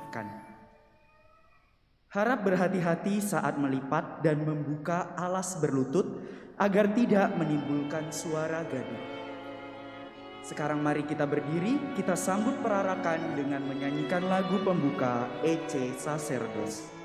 aktifkan. Harap berhati-hati saat melipat dan membuka alas berlutut agar tidak menimbulkan suara gaduh. Sekarang mari kita berdiri, kita sambut perarakan dengan menyanyikan lagu pembuka Ecce Sacerdos.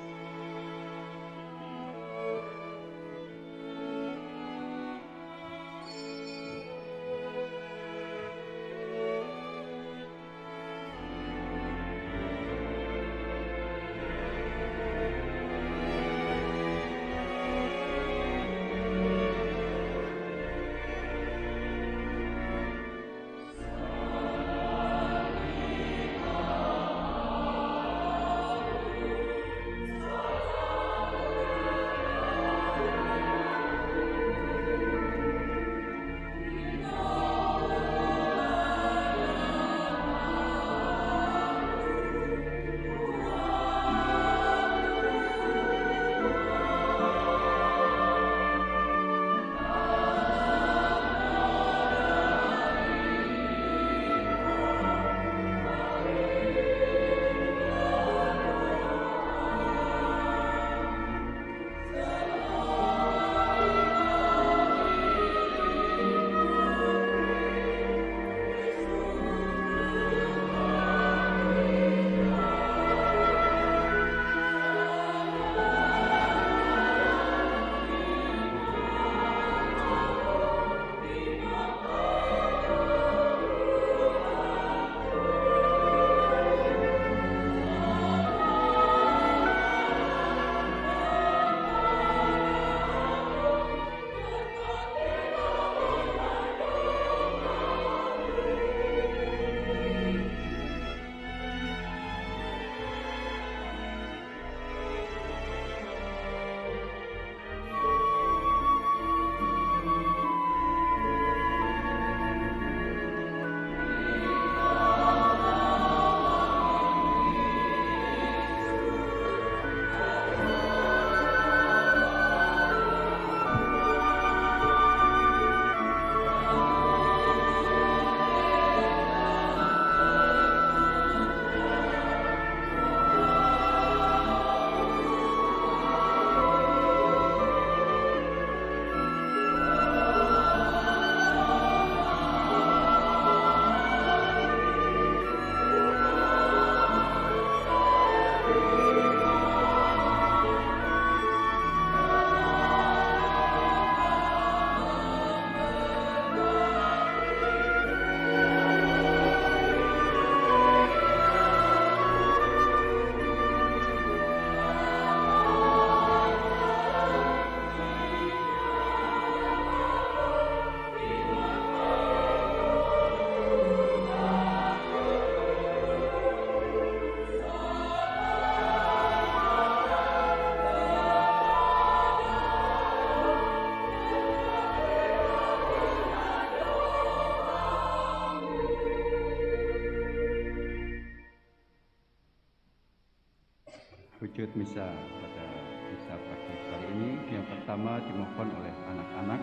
Wujud misa pada misa pagi kali ini yang pertama dimohon oleh anak-anak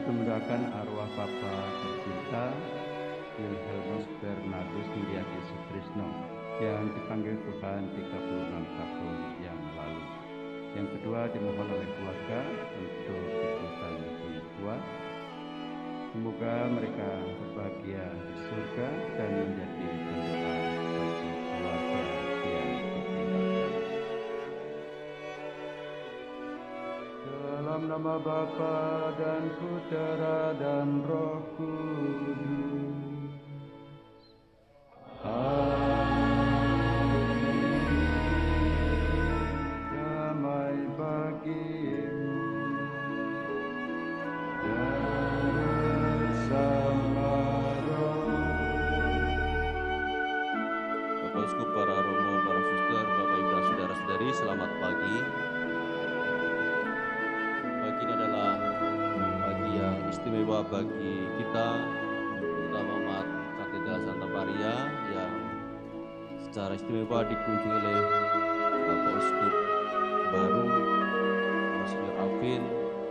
untuk mendoakan arwah Bapa tercinta Wilhelmus Bernardus Mulyadi Sutrisno yang dipanggil Tuhan 36 tahun yang lalu. Yang kedua dimohon oleh keluarga untuk ikutan tua. Semoga mereka berbahagia di surga dan menjadi pendoa bagi keluarga yang ditinggalkan. Dalam nama Bapa dan Putera dan Roh Kudus. Amin. Damai bagimu dan bersama roh. Bapak Uskup, para romo, para suster, Bapak Ibu dan saudara-saudari, selamat pagi. Pagi ini adalah pagi yang istimewa bagi kita, terutama umat Katedral Santa Maria yang secara istimewa dikunjungi oleh Bapak Uskup baru, Monsignor Alvin,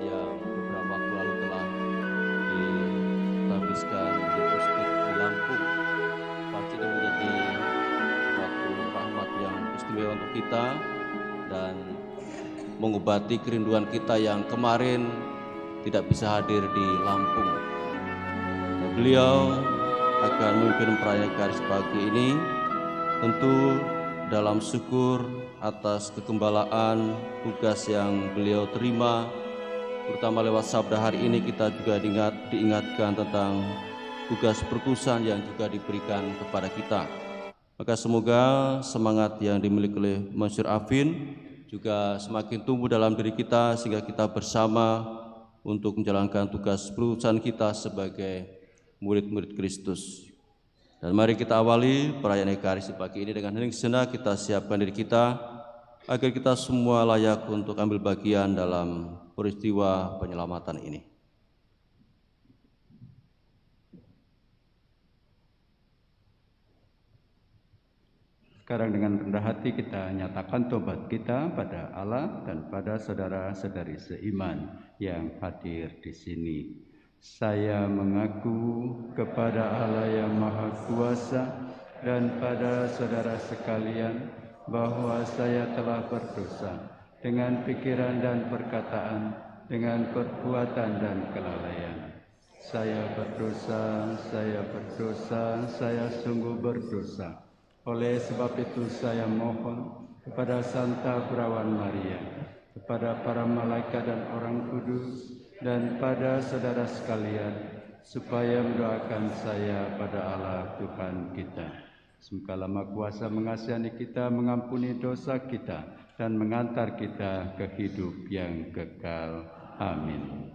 yang beberapa waktu lalu telah ditabiskan menjadi uskup di Lampung. Pasti ini menjadi suatu rahmat yang kita dan mengobati kerinduan kita yang kemarin tidak bisa hadir di Lampung. Beliau akan memimpin perayaan Ekaris pagi ini tentu dalam syukur atas kegembalaan tugas yang beliau terima, terutama lewat sabda hari ini kita juga diingatkan tentang tugas perkutusan yang juga diberikan kepada kita. Maka semoga semangat yang dimiliki oleh Monsieur Afin juga semakin tumbuh dalam diri kita sehingga kita bersama untuk menjalankan tugas perkutusan kita sebagai murid-murid Kristus. Dan mari kita awali perayaan Ekaristi pagi ini dengan hening sejenak kita siapkan diri kita agar kita semua layak untuk ambil bagian dalam peristiwa penyelamatan ini. Sekarang dengan rendah hati kita nyatakan tobat kita pada Allah dan pada saudara-saudari seiman yang hadir di sini. Saya mengaku kepada Allah yang Maha Kuasa dan pada saudara sekalian bahwa saya telah berdosa dengan pikiran dan perkataan, dengan perbuatan dan kelalaian. Saya berdosa, saya sungguh berdosa. Oleh sebab itu saya mohon kepada Santa Perawan Maria, kepada para malaikat dan orang kudus, dan pada saudara sekalian, supaya mendoakan saya pada Allah Tuhan kita. Semoga Maha Kuasa mengasihani kita, mengampuni dosa kita, dan mengantar kita ke hidup yang kekal. Amin.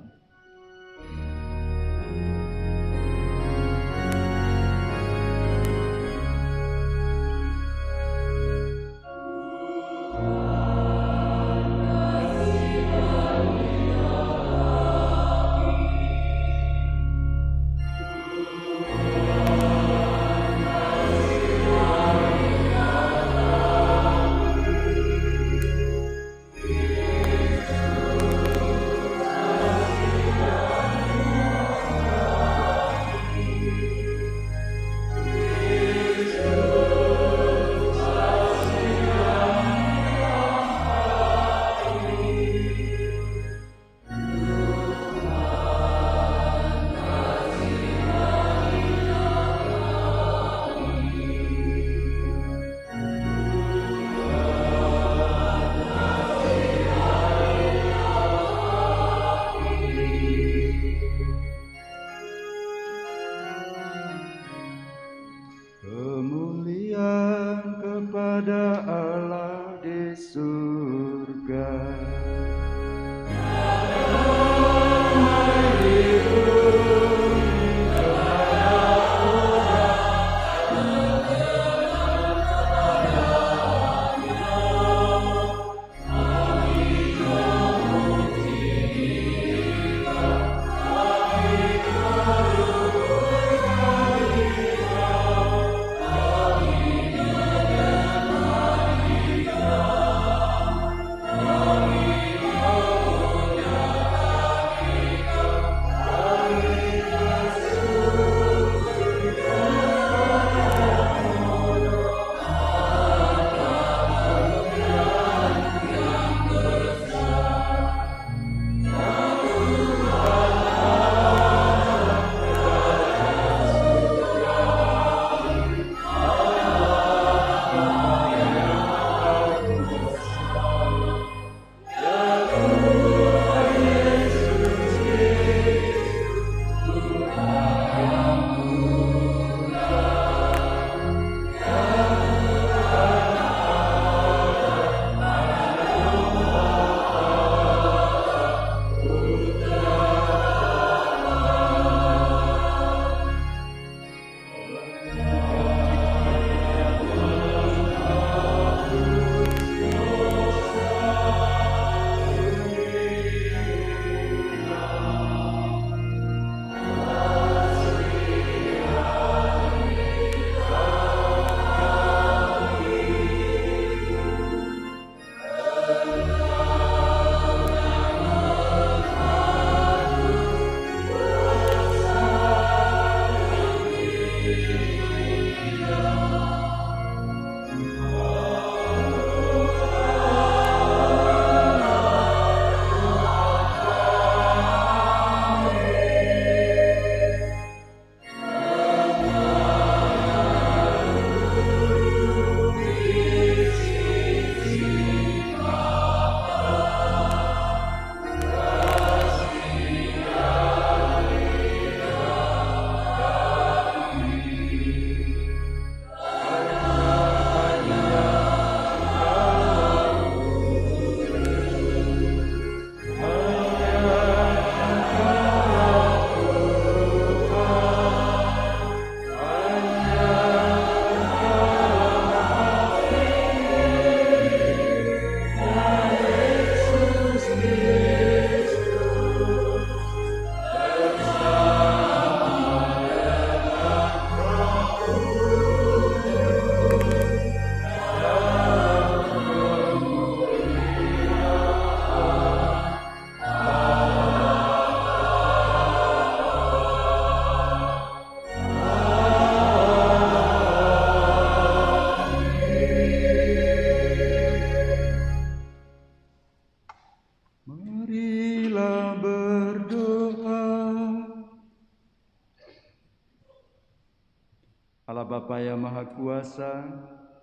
Bapa yang Maha Kuasa,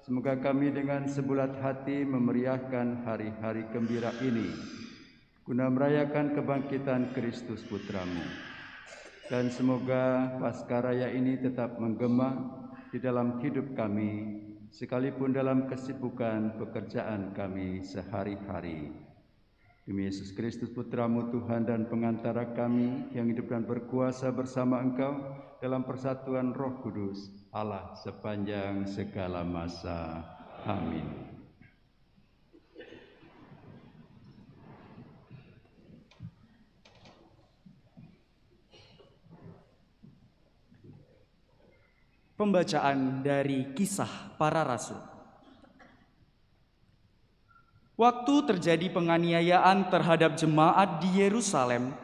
semoga kami dengan sebulat hati memeriahkan hari-hari gembira ini guna merayakan kebangkitan Kristus Putramu. Dan semoga Paskaraya ini tetap menggema di dalam hidup kami, sekalipun dalam kesibukan pekerjaan kami sehari-hari. Demi Yesus Kristus Putramu Tuhan dan pengantara kami yang hidup dan berkuasa bersama Engkau dalam persatuan Roh Kudus, Allah sepanjang segala masa. Amin. Pembacaan dari Kisah Para Rasul. Waktu terjadi penganiayaan terhadap jemaat di Yerusalem,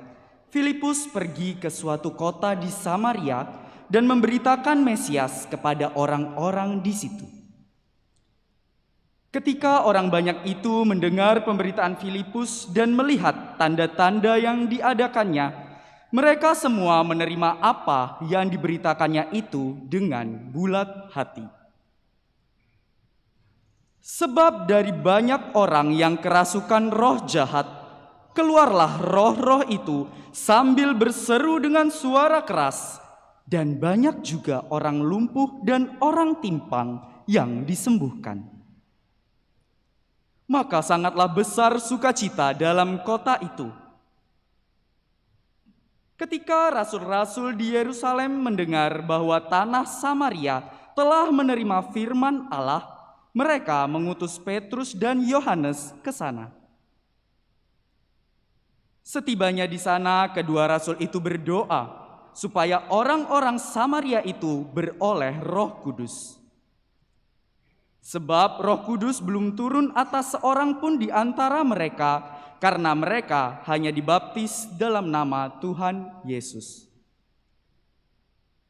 Filipus pergi ke suatu kota di Samaria dan memberitakan Mesias kepada orang-orang di situ. Ketika orang banyak itu mendengar pemberitaan Filipus dan melihat tanda-tanda yang diadakannya, mereka semua menerima apa yang diberitakannya itu dengan bulat hati. Sebab dari banyak orang yang kerasukan roh jahat, keluarlah roh-roh itu sambil berseru dengan suara keras, dan banyak juga orang lumpuh dan orang timpang yang disembuhkan. Maka sangatlah besar sukacita dalam kota itu. Ketika rasul-rasul di Yerusalem mendengar bahwa tanah Samaria telah menerima firman Allah, mereka mengutus Petrus dan Yohanes ke sana. Setibanya di sana, kedua rasul itu berdoa supaya orang-orang Samaria itu beroleh Roh Kudus. Sebab Roh Kudus belum turun atas seorang pun di antara mereka, karena mereka hanya dibaptis dalam nama Tuhan Yesus.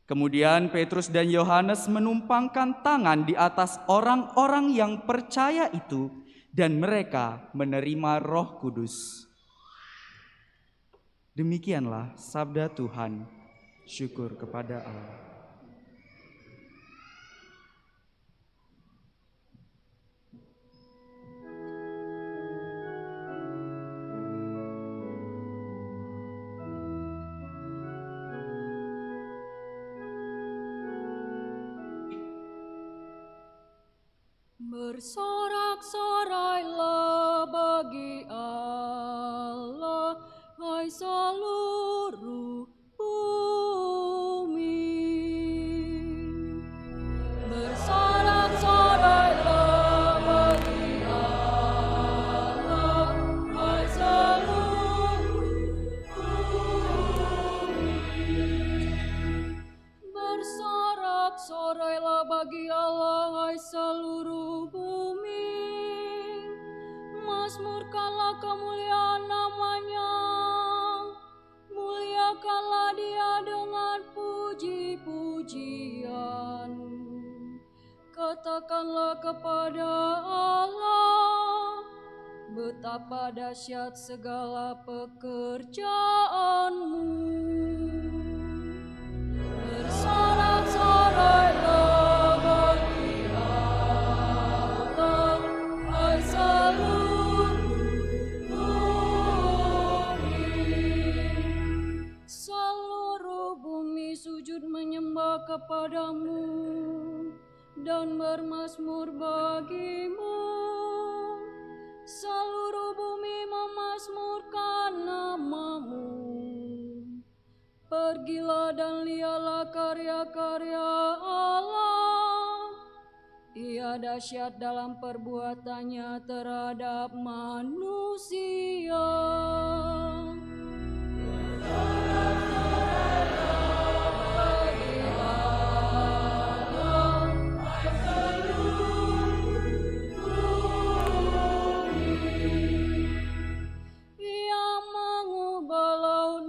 Kemudian Petrus dan Yohanes menumpangkan tangan di atas orang-orang yang percaya itu, dan mereka menerima Roh Kudus. Demikianlah sabda Tuhan. Syukur kepada Allah. Bersorak-sorailah bagi Allah, hai seluruh bumi. Bersorak-sorailah bagi Allah, hai seluruh bumi. Bersorak-sorailah bagi Allah, hai seluruh bumi. Mazmurkanlah kemuliaan namanya, muliakanlah dia dengan puji-pujian. Katakanlah kepada Allah, betapa dahsyat segala pekerjaanmu. Bersorak-sorailah bagi Allah, hai seluruh bumi. Seluruh bumi sujud menyembah kepadamu dan bermazmur bagimu. Seluruh bumi memazmurkan namamu. Pergilah dan lihatlah karya-karya Allah. Ia dahsyat dalam perbuatannya terhadap manusia.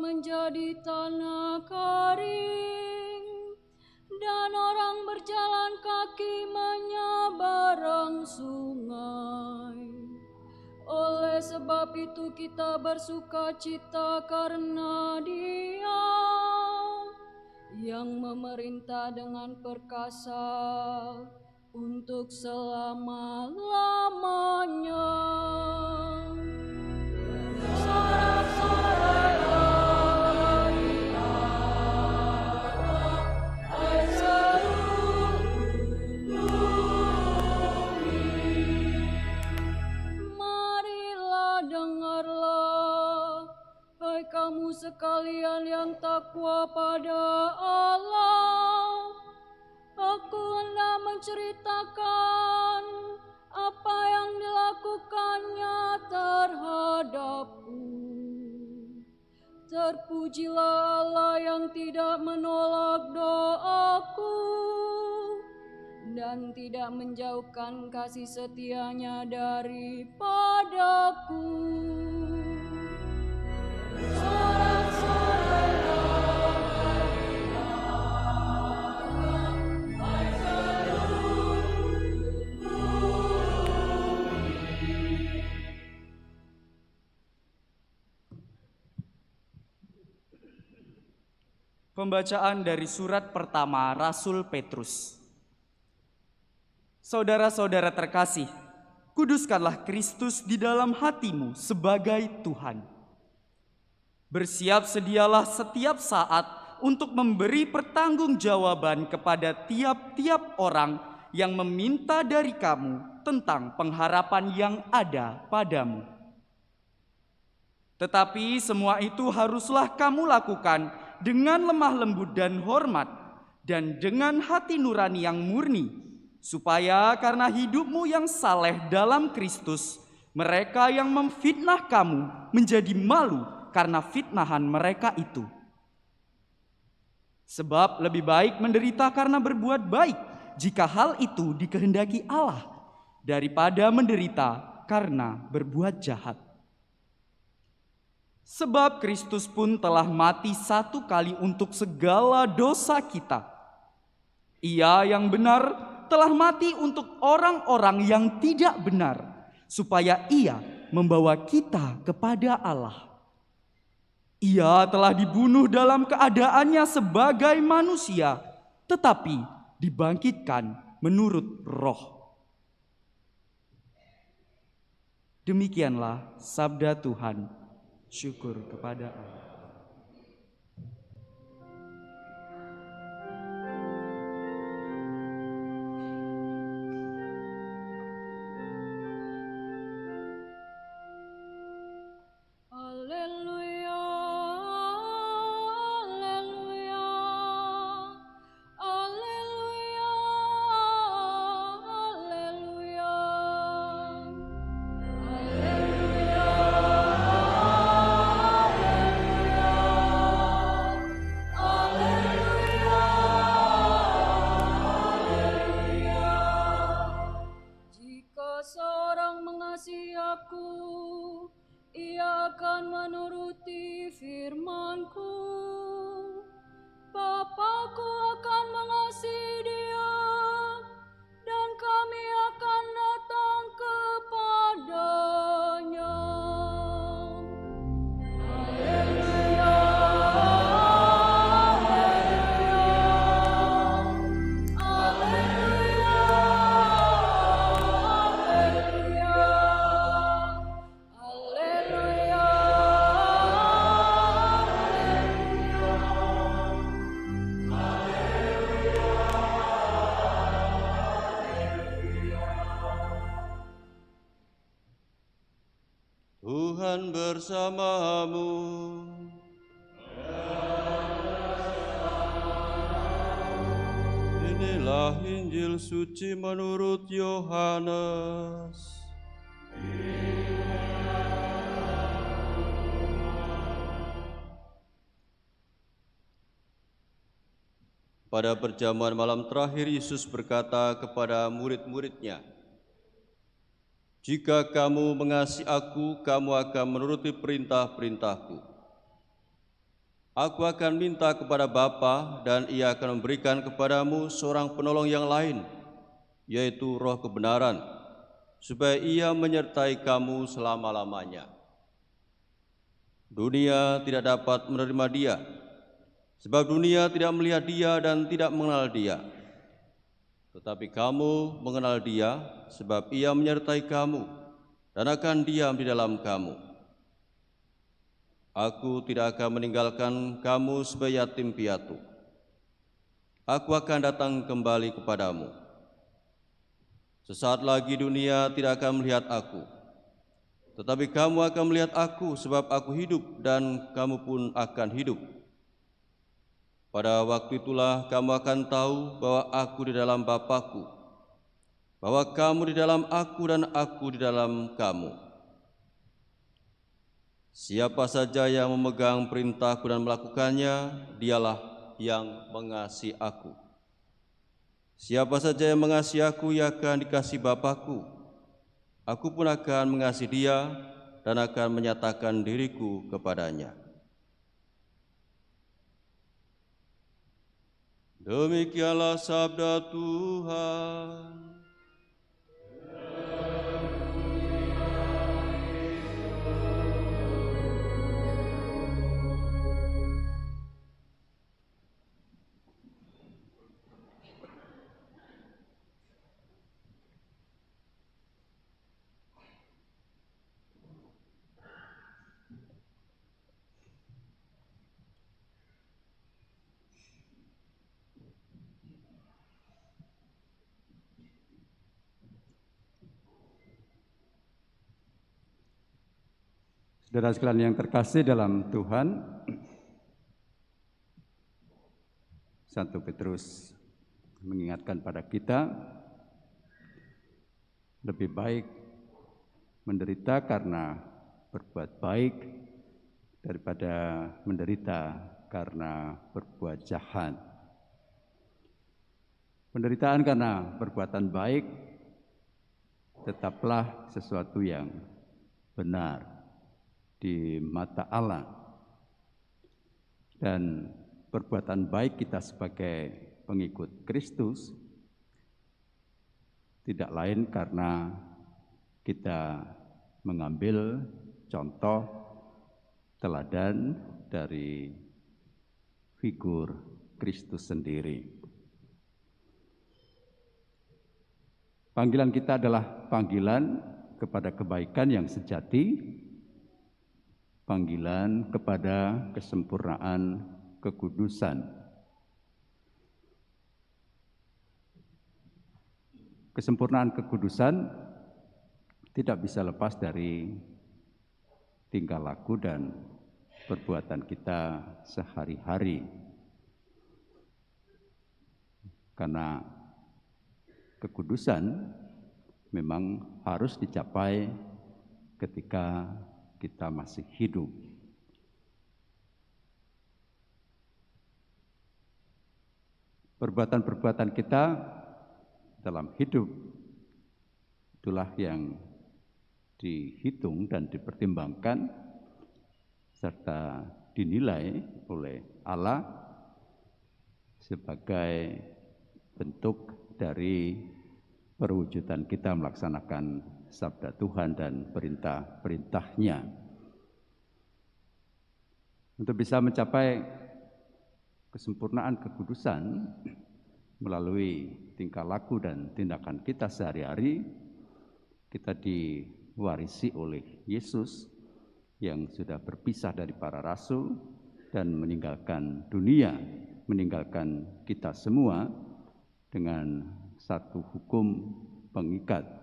Menjadi tanah kering, dan orang berjalan kaki menyeberang sungai. Oleh sebab itu kita bersuka cita karena Dia, yang memerintah dengan perkasa untuk selama-lamanya. Sorak-sorai dari Allah, hai seluruh bumi. Marilah dengarlah, hai kamu sekalian yang takwa pada Allah. Aku hendak menceritakan apa yang dilakukannya terhadapku. Terpujilah Allah yang tidak menolak doaku dan tidak menjauhkan kasih setianya daripadaku. Sorak-sorai dari Allah, hai seluruh bumi. Pembacaan dari surat pertama Rasul Petrus. Saudara-saudara terkasih, kuduskanlah Kristus di dalam hatimu sebagai Tuhan. Bersiap sedialah setiap saat untuk memberi pertanggungjawaban kepada tiap-tiap orang yang meminta dari kamu tentang pengharapan yang ada padamu. Tetapi semua itu haruslah kamu lakukan dengan lemah lembut dan hormat, dan dengan hati nurani yang murni, supaya karena hidupmu yang saleh dalam Kristus, mereka yang memfitnah kamu menjadi malu karena fitnahan mereka itu. Sebab lebih baik menderita karena berbuat baik, jika hal itu dikehendaki Allah, daripada menderita karena berbuat jahat. Sebab Kristus pun telah mati satu kali untuk segala dosa kita. Ia yang benar telah mati untuk orang-orang yang tidak benar, supaya ia membawa kita kepada Allah. Ia telah dibunuh dalam keadaannya sebagai manusia, tetapi dibangkitkan menurut roh. Demikianlah sabda Tuhan. Syukur kepada Allah. Haleluya, haleluya, haleluya, haleluya, haleluya, haleluya. Jika seorang mengasihi aku, ia akan menuruti firman-Ku. Bapa-Ku akan mengasihi dia, dan kami akan datang kepadanya. Haleluya, haleluya, haleluya, haleluya. Haleluya, Tuhan bersamamu. Inilah Injil suci menurut Yohanes. Pada perjamuan malam terakhir, Yesus berkata kepada murid-murid-Nya, "Jika kamu mengasihi aku, kamu akan menuruti perintah-perintahku. Aku akan minta kepada Bapa, dan Ia akan memberikan kepadamu seorang penolong yang lain, yaitu Roh kebenaran, supaya Ia menyertai kamu selama-lamanya. Dunia tidak dapat menerima Dia, Sebab dunia tidak melihat Dia dan tidak mengenal Dia. Tetapi kamu mengenal Dia, sebab Ia menyertai kamu dan akan diam di dalam kamu. Aku tidak akan meninggalkan kamu sebagai yatim piatu. Aku akan datang kembali kepadamu. Sesaat lagi dunia tidak akan melihat aku, tetapi kamu akan melihat aku, sebab aku hidup dan kamu pun akan hidup. Pada waktu itulah kamu akan tahu bahwa aku di dalam Bapa-Ku, bahwa kamu di dalam aku dan aku di dalam kamu. Siapa saja yang memegang perintahku dan melakukannya, dialah yang mengasihi aku. Siapa saja yang mengasihi aku, ia akan dikasihi Bapa-Ku. Aku pun akan mengasihi dia dan akan menyatakan diriku kepadanya. Demikianlah sabda Tuhan. Saudara sekalian yang terkasih dalam Tuhan, 1 Petrus mengingatkan pada kita, lebih baik menderita karena berbuat baik daripada menderita karena berbuat jahat. Penderitaan karena perbuatan baik tetaplah sesuatu yang benar di mata Allah, dan perbuatan baik kita sebagai pengikut Kristus tidak lain karena kita mengambil contoh teladan dari figur Kristus sendiri. Panggilan kita adalah panggilan kepada kebaikan yang sejati, panggilan kepada kesempurnaan kekudusan. Kesempurnaan kekudusan tidak bisa lepas dari tingkah laku dan perbuatan kita sehari-hari. Karena kekudusan memang harus dicapai ketika kita masih hidup. Perbuatan-perbuatan kita dalam hidup itulah yang dihitung dan dipertimbangkan serta dinilai oleh Allah sebagai bentuk dari perwujudan kita melaksanakan sabda Tuhan dan perintah-perintahnya. Untuk bisa mencapai kesempurnaan kekudusan melalui tingkah laku dan tindakan kita sehari-hari, kita diwarisi oleh Yesus yang sudah berpisah dari para rasul dan meninggalkan dunia, meninggalkan kita semua dengan satu hukum pengikat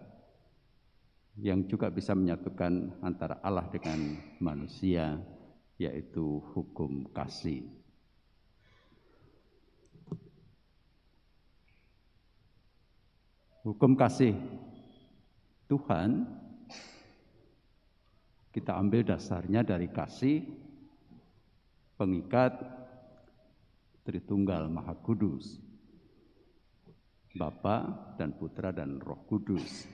yang juga bisa menyatukan antara Allah dengan manusia, yaitu hukum kasih. Hukum kasih Tuhan kita ambil dasarnya dari kasih pengikat Tritunggal Maha Kudus, Bapa dan Putra dan Roh Kudus.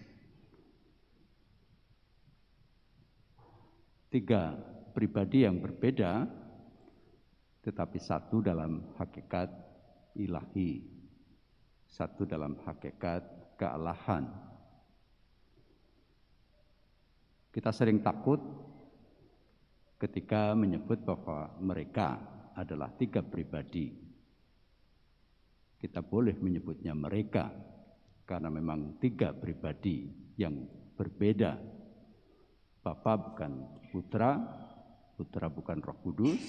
3 pribadi yang berbeda, tetapi satu dalam hakikat ilahi, satu dalam hakikat kealahan. Kita sering takut ketika menyebut bahwa mereka adalah 3 pribadi. Kita boleh menyebutnya mereka karena memang 3 pribadi yang berbeda. Bapa bukan Putra, Putra bukan Roh Kudus,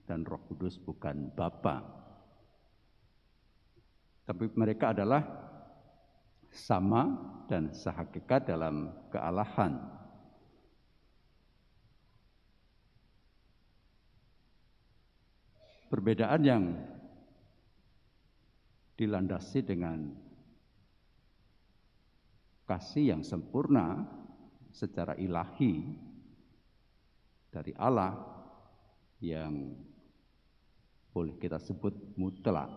dan Roh Kudus bukan Bapa. Tapi mereka adalah sama dan sehakikat dalam kealahan. Perbedaan yang dilandasi dengan kasih yang sempurna secara ilahi dari Allah yang boleh kita sebut mutlak,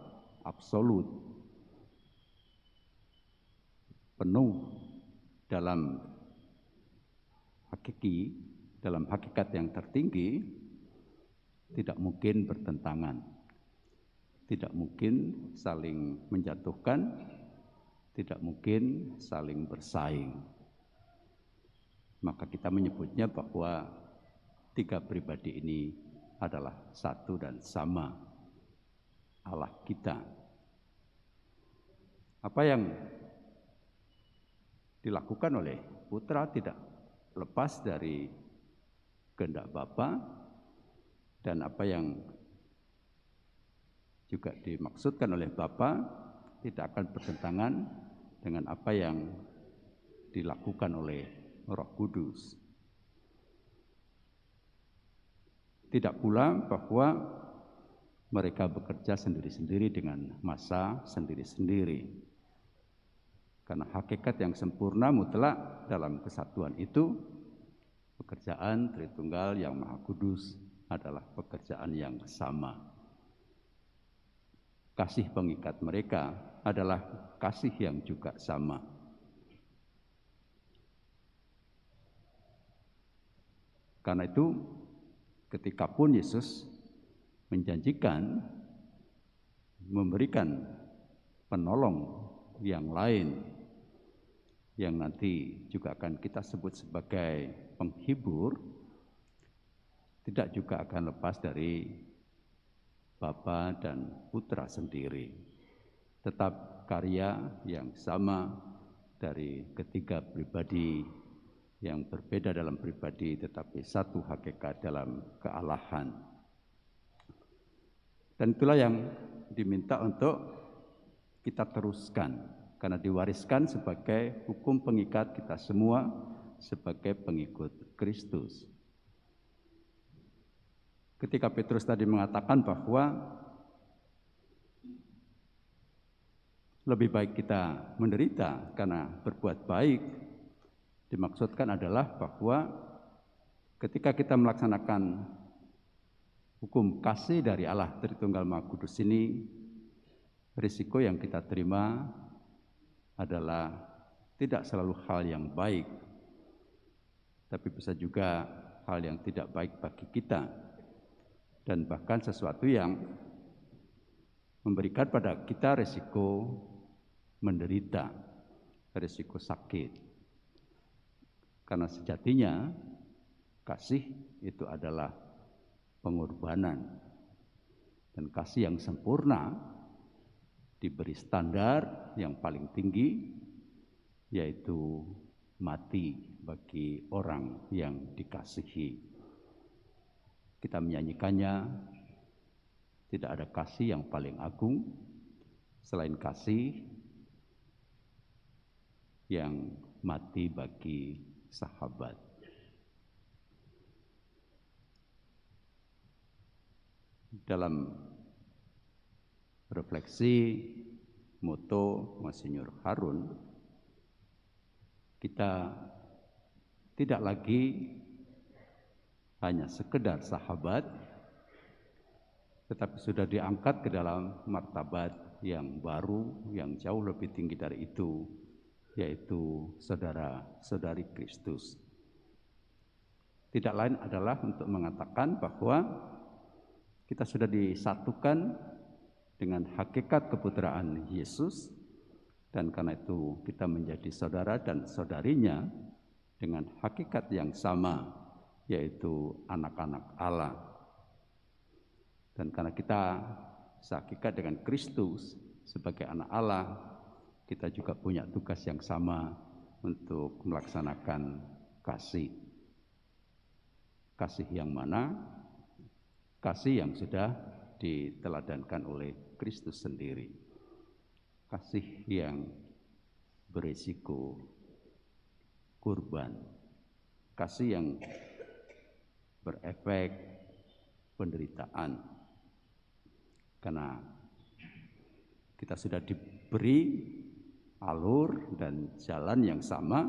absolut, penuh dalam hakikat yang tertinggi, tidak mungkin bertentangan, tidak mungkin saling menjatuhkan, tidak mungkin saling bersaing. Maka kita menyebutnya bahwa 3 pribadi ini adalah satu dan sama, Allah kita. Apa yang dilakukan oleh Putra tidak lepas dari kehendak Bapa, dan apa yang juga dimaksudkan oleh Bapa tidak akan bertentangan dengan apa yang dilakukan oleh Roh Kudus. Tidak pula bahwa mereka bekerja sendiri-sendiri dengan masa sendiri-sendiri. Karena hakikat yang sempurna mutlak dalam kesatuan itu, pekerjaan Tritunggal yang Maha Kudus adalah pekerjaan yang sama. Kasih pengikat mereka adalah kasih yang juga sama. Karena itu, ketika pun Yesus menjanjikan memberikan penolong yang lain, yang nanti juga akan kita sebut sebagai penghibur, tidak juga akan lepas dari Bapa dan Putra sendiri. Tetap karya yang sama dari ketiga pribadi yang berbeda dalam pribadi, tetapi satu hakikat dalam kealahan. Dan itulah yang diminta untuk kita teruskan, karena diwariskan sebagai hukum pengikat kita semua sebagai pengikut Kristus. Ketika Petrus tadi mengatakan bahwa lebih baik kita menderita karena berbuat baik, dimaksudkan adalah bahwa ketika kita melaksanakan hukum kasih dari Allah Tritunggal Maha Kudus ini, risiko yang kita terima adalah tidak selalu hal yang baik, tapi bisa juga hal yang tidak baik bagi kita, dan bahkan sesuatu yang memberikan pada kita risiko menderita, risiko sakit. Karena sejatinya kasih itu adalah pengorbanan, dan kasih yang sempurna diberi standar yang paling tinggi, yaitu mati bagi orang yang dikasihi. Kita menyanyikannya, tidak ada kasih yang paling agung selain kasih yang mati bagi sahabat. Dalam refleksi moto Monsinyur Harun, kita tidak lagi hanya sekedar sahabat, tetapi sudah diangkat ke dalam martabat yang baru, yang jauh lebih tinggi dari itu, yaitu saudara-saudari Kristus. Tidak lain adalah untuk mengatakan bahwa kita sudah disatukan dengan hakikat keputraan Yesus, dan karena itu kita menjadi saudara dan saudarinya dengan hakikat yang sama, yaitu anak-anak Allah. Dan karena kita sehakikat dengan Kristus sebagai anak Allah, kita juga punya tugas yang sama untuk melaksanakan kasih. Kasih yang mana? Kasih yang sudah diteladankan oleh Kristus sendiri. Kasih yang berisiko kurban. Kasih yang berefek penderitaan. Karena kita sudah diberi alur dan jalan yang sama,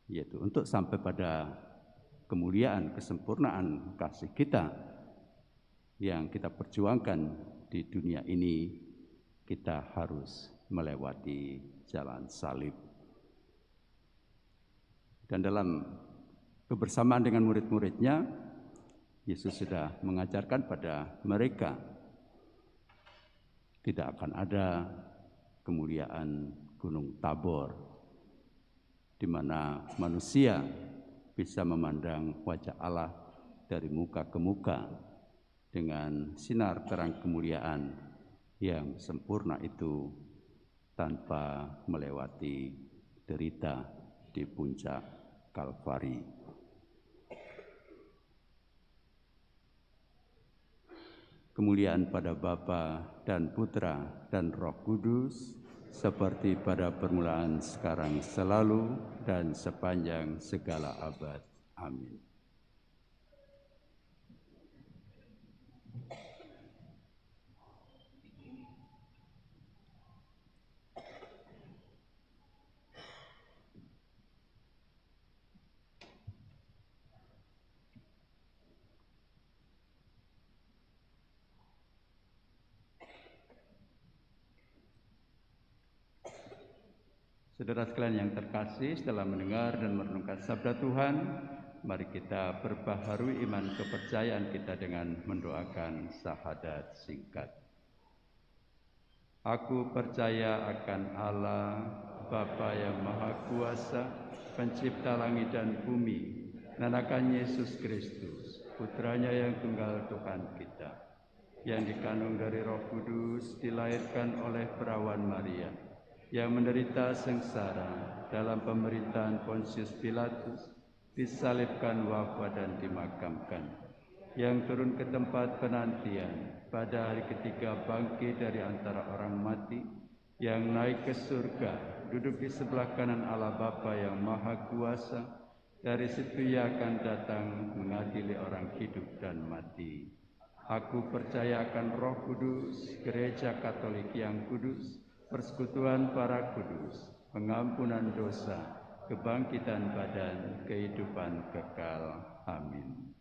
yaitu untuk sampai pada kemuliaan, kesempurnaan kasih kita yang kita perjuangkan di dunia ini, kita harus melewati jalan salib. Dan dalam kebersamaan dengan murid-muridnya, Yesus sudah mengajarkan pada mereka, tidak akan ada kemuliaan Gunung Tabor, di mana manusia bisa memandang wajah Allah dari muka ke muka dengan sinar terang kemuliaan yang sempurna itu tanpa melewati derita di puncak Kalvari. Kemuliaan pada Bapa dan Putra dan Roh Kudus, seperti pada permulaan, sekarang, selalu, dan sepanjang segala abad. Amin. Saudara sekalian yang terkasih, setelah mendengar dan merenungkan sabda Tuhan, mari kita perbaharui iman kepercayaan kita dengan mendoakan syahadat singkat. Aku percaya akan Allah, Bapa yang Maha Kuasa, Pencipta langit dan bumi, dan akan Yesus Kristus, Putranya yang tunggal Tuhan kita, yang dikandung dari Roh Kudus, dilahirkan oleh perawan Maria, yang menderita sengsara dalam pemerintahan Pontius Pilatus, disalibkan, wafat dan dimakamkan, yang turun ke tempat penantian, pada hari ketiga bangkit dari antara orang mati, yang naik ke surga, duduk di sebelah kanan Allah Bapa yang Maha Kuasa, dari situ Ia akan datang mengadili orang hidup dan mati. Aku percaya akan Roh Kudus, Gereja Katolik yang kudus, persekutuan para kudus, pengampunan dosa, kebangkitan badan, kehidupan kekal. Amin.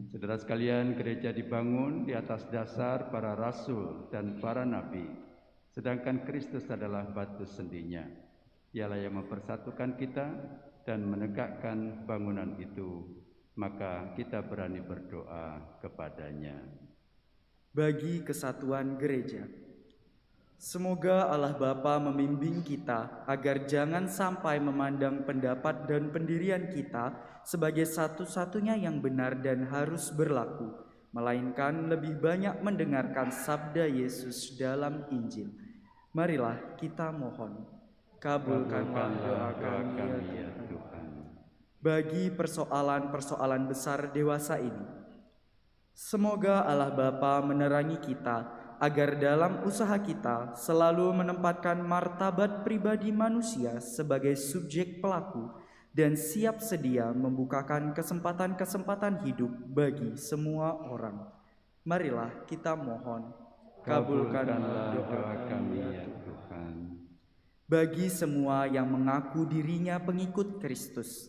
Saudara sekalian, gereja dibangun di atas dasar para rasul dan para nabi, sedangkan Kristus adalah batu sendinya. Ialah yang mempersatukan kita dan menegakkan bangunan itu, maka kita berani berdoa kepadanya. Bagi kesatuan gereja, semoga Allah Bapa membimbing kita agar jangan sampai memandang pendapat dan pendirian kita sebagai satu-satunya yang benar dan harus berlaku, melainkan lebih banyak mendengarkan sabda Yesus dalam Injil. Marilah kita mohon, kabulkanlah doa kami ya Tuhan. Bagi persoalan-persoalan besar dewasa ini, semoga Allah Bapa menerangi kita agar dalam usaha kita selalu menempatkan martabat pribadi manusia sebagai subjek pelaku dan siap sedia membukakan kesempatan-kesempatan hidup bagi semua orang. Marilah kita mohon, kabulkanlah doa kami ya Tuhan. Bagi semua yang mengaku dirinya pengikut Kristus,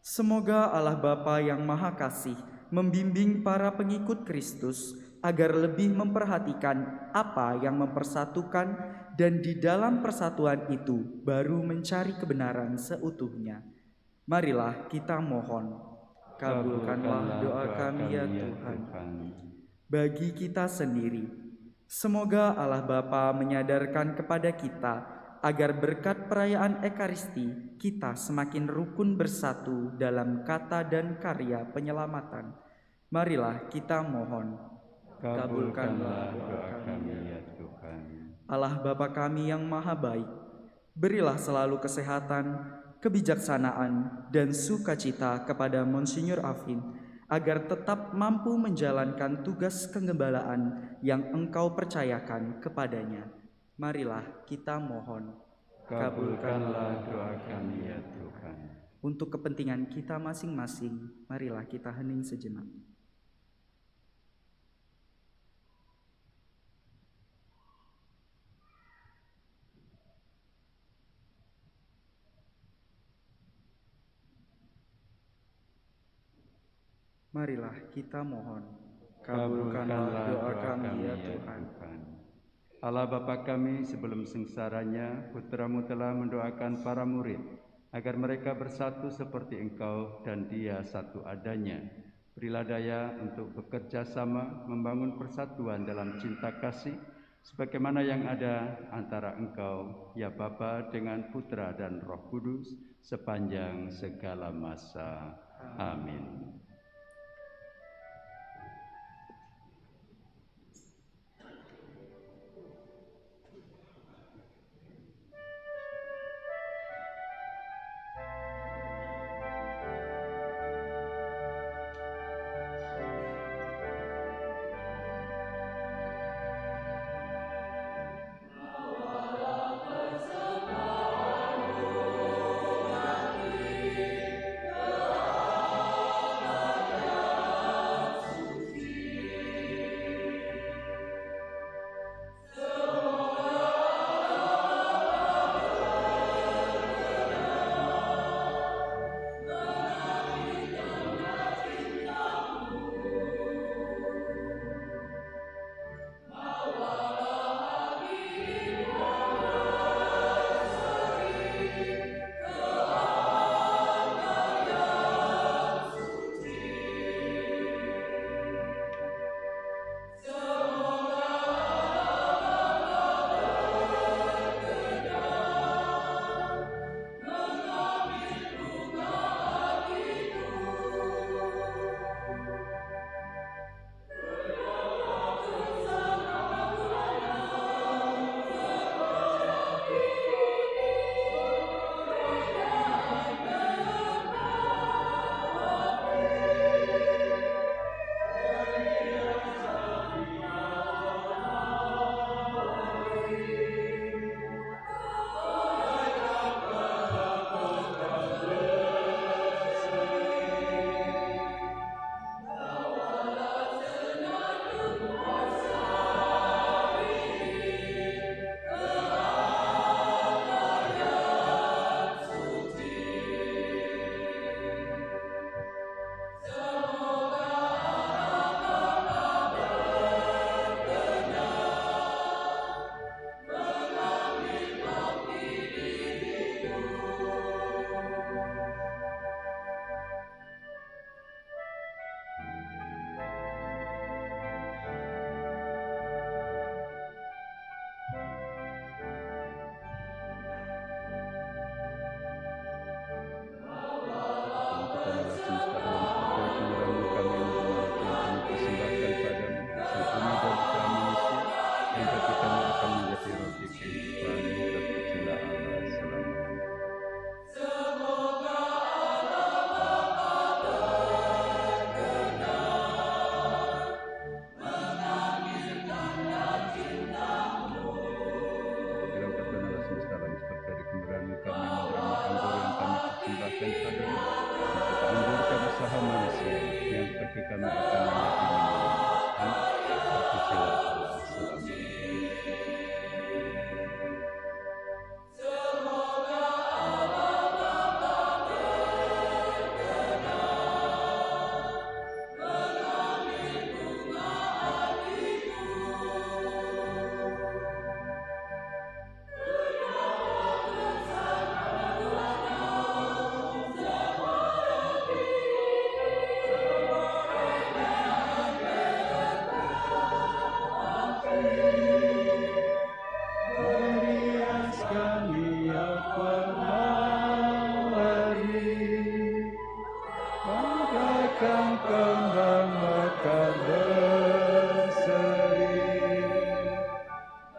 semoga Allah Bapa yang Maha Kasih membimbing para pengikut Kristus agar lebih memperhatikan apa yang mempersatukan, dan di dalam persatuan itu baru mencari kebenaran seutuhnya. Marilah kita mohon, kabulkanlah doa kami ya Tuhan. Bagi kita sendiri, semoga Allah Bapa menyadarkan kepada kita agar berkat perayaan Ekaristi kita semakin rukun bersatu dalam kata dan karya penyelamatan. Marilah kita mohon. Kabulkanlah doa kami ya Tuhan. Allah Bapa kami yang maha baik, berilah selalu kesehatan, kebijaksanaan, dan sukacita kepada Monsinyur Afin, agar tetap mampu menjalankan tugas kenggembalaan yang Engkau percayakan kepadanya. Marilah kita mohon. Kabulkanlah doa kami ya Tuhan. Untuk kepentingan kita masing-masing, marilah kita hening sejenak. Marilah kita mohon. Kabulkanlah doa kami ya Tuhan. Allah Bapa kami, sebelum sengsaranya, Putra-Mu telah mendoakan para murid agar mereka bersatu seperti Engkau dan Dia satu adanya. Berilah daya untuk bekerja sama membangun persatuan dalam cinta kasih, sebagaimana yang ada antara Engkau, ya Bapa, dengan Putra dan Roh Kudus, sepanjang segala masa. Amin. kembang mekar berseri,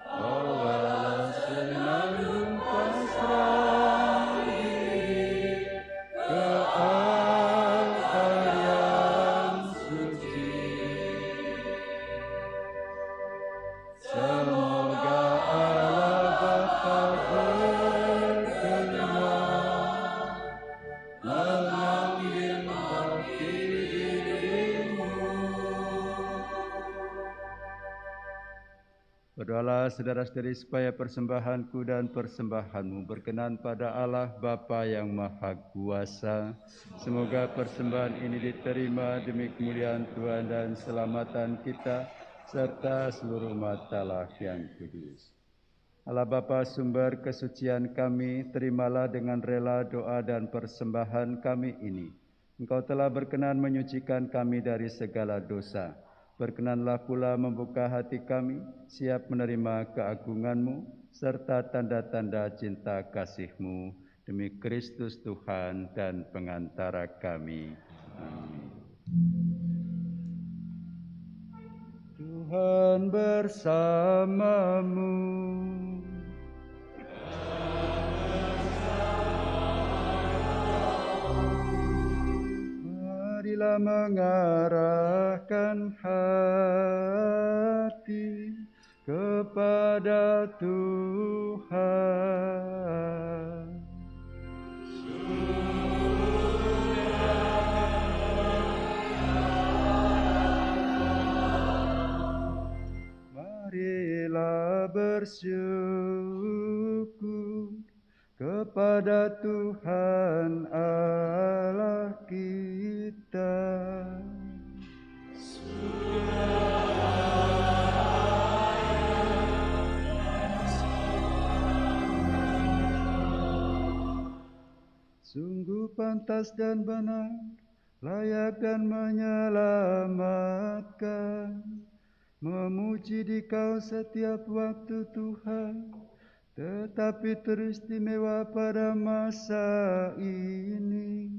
bawalah senandung pasrah diri ke altar yang suci. Semoga Allah Bapa berkenan mengambil hati dirimu. Berdoalah saudara-saudari supaya persembahanku dan persembahanmu berkenan pada Allah Bapa yang Maha Kuasa. Semoga persembahan ini diterima demi kemuliaan Tuhan dan keselamatan kita serta seluruh umat Allah yang kudus. Allah Bapa sumber kesucian kami, terimalah dengan rela doa dan persembahan kami ini. Engkau telah berkenan menyucikan kami dari segala dosa. Berkenanlah pula membuka hati kami, siap menerima keagungan-Mu, serta tanda-tanda cinta kasih-Mu, demi Kristus Tuhan dan pengantara kami. Amin. Tuhan bersamamu. Marilah mengarahkan hati kepada Tuhan. Marilah bersyukur kepada Tuhan Allah kita. Sungguh pantas dan benar, layak dan menyelamatkan, memuji Dikau setiap waktu Tuhan, tetapi teristimewa pada masa ini.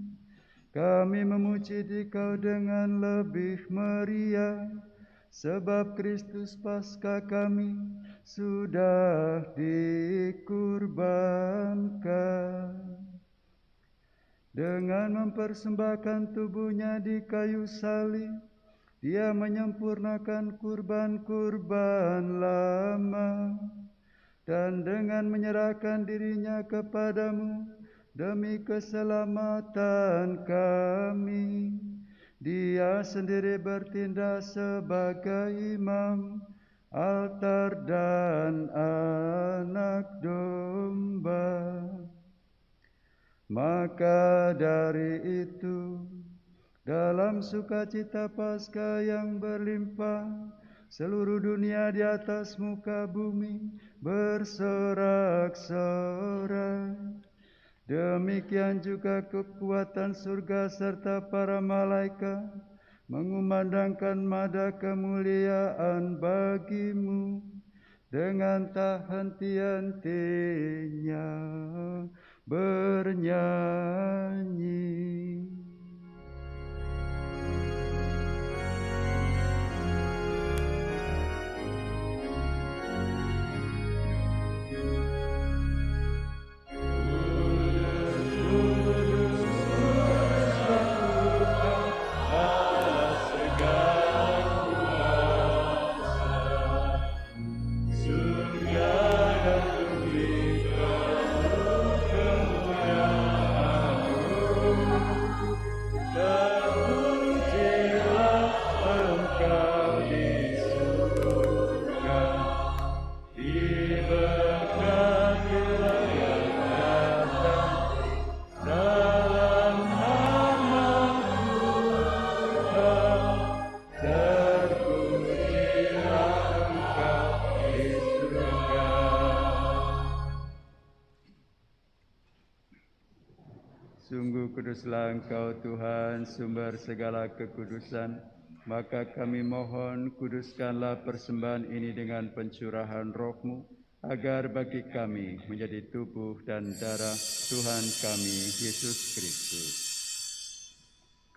Kami memuji Dikau dengan lebih meriah, sebab Kristus Paskah kami sudah dikurbankan. Dengan mempersembahkan tubuhnya di kayu salib, Dia menyempurnakan kurban-kurban lama, dan dengan menyerahkan dirinya kepadamu demi keselamatan kami, Dia sendiri bertindak sebagai imam, altar dan anak domba. Maka dari itu, dalam sukacita Paskah yang berlimpah, seluruh dunia di atas muka bumi bersorak-sorai. Demikian juga kekuatan surga serta para malaikat mengumandangkan nada kemuliaan bagimu dengan tak henti-hentinya bernyanyi. Sungguh kuduslah Engkau Tuhan, sumber segala kekudusan. Maka kami mohon, kuduskanlah persembahan ini dengan pencurahan Roh-Mu, agar bagi kami menjadi tubuh dan darah Tuhan kami Yesus Kristus.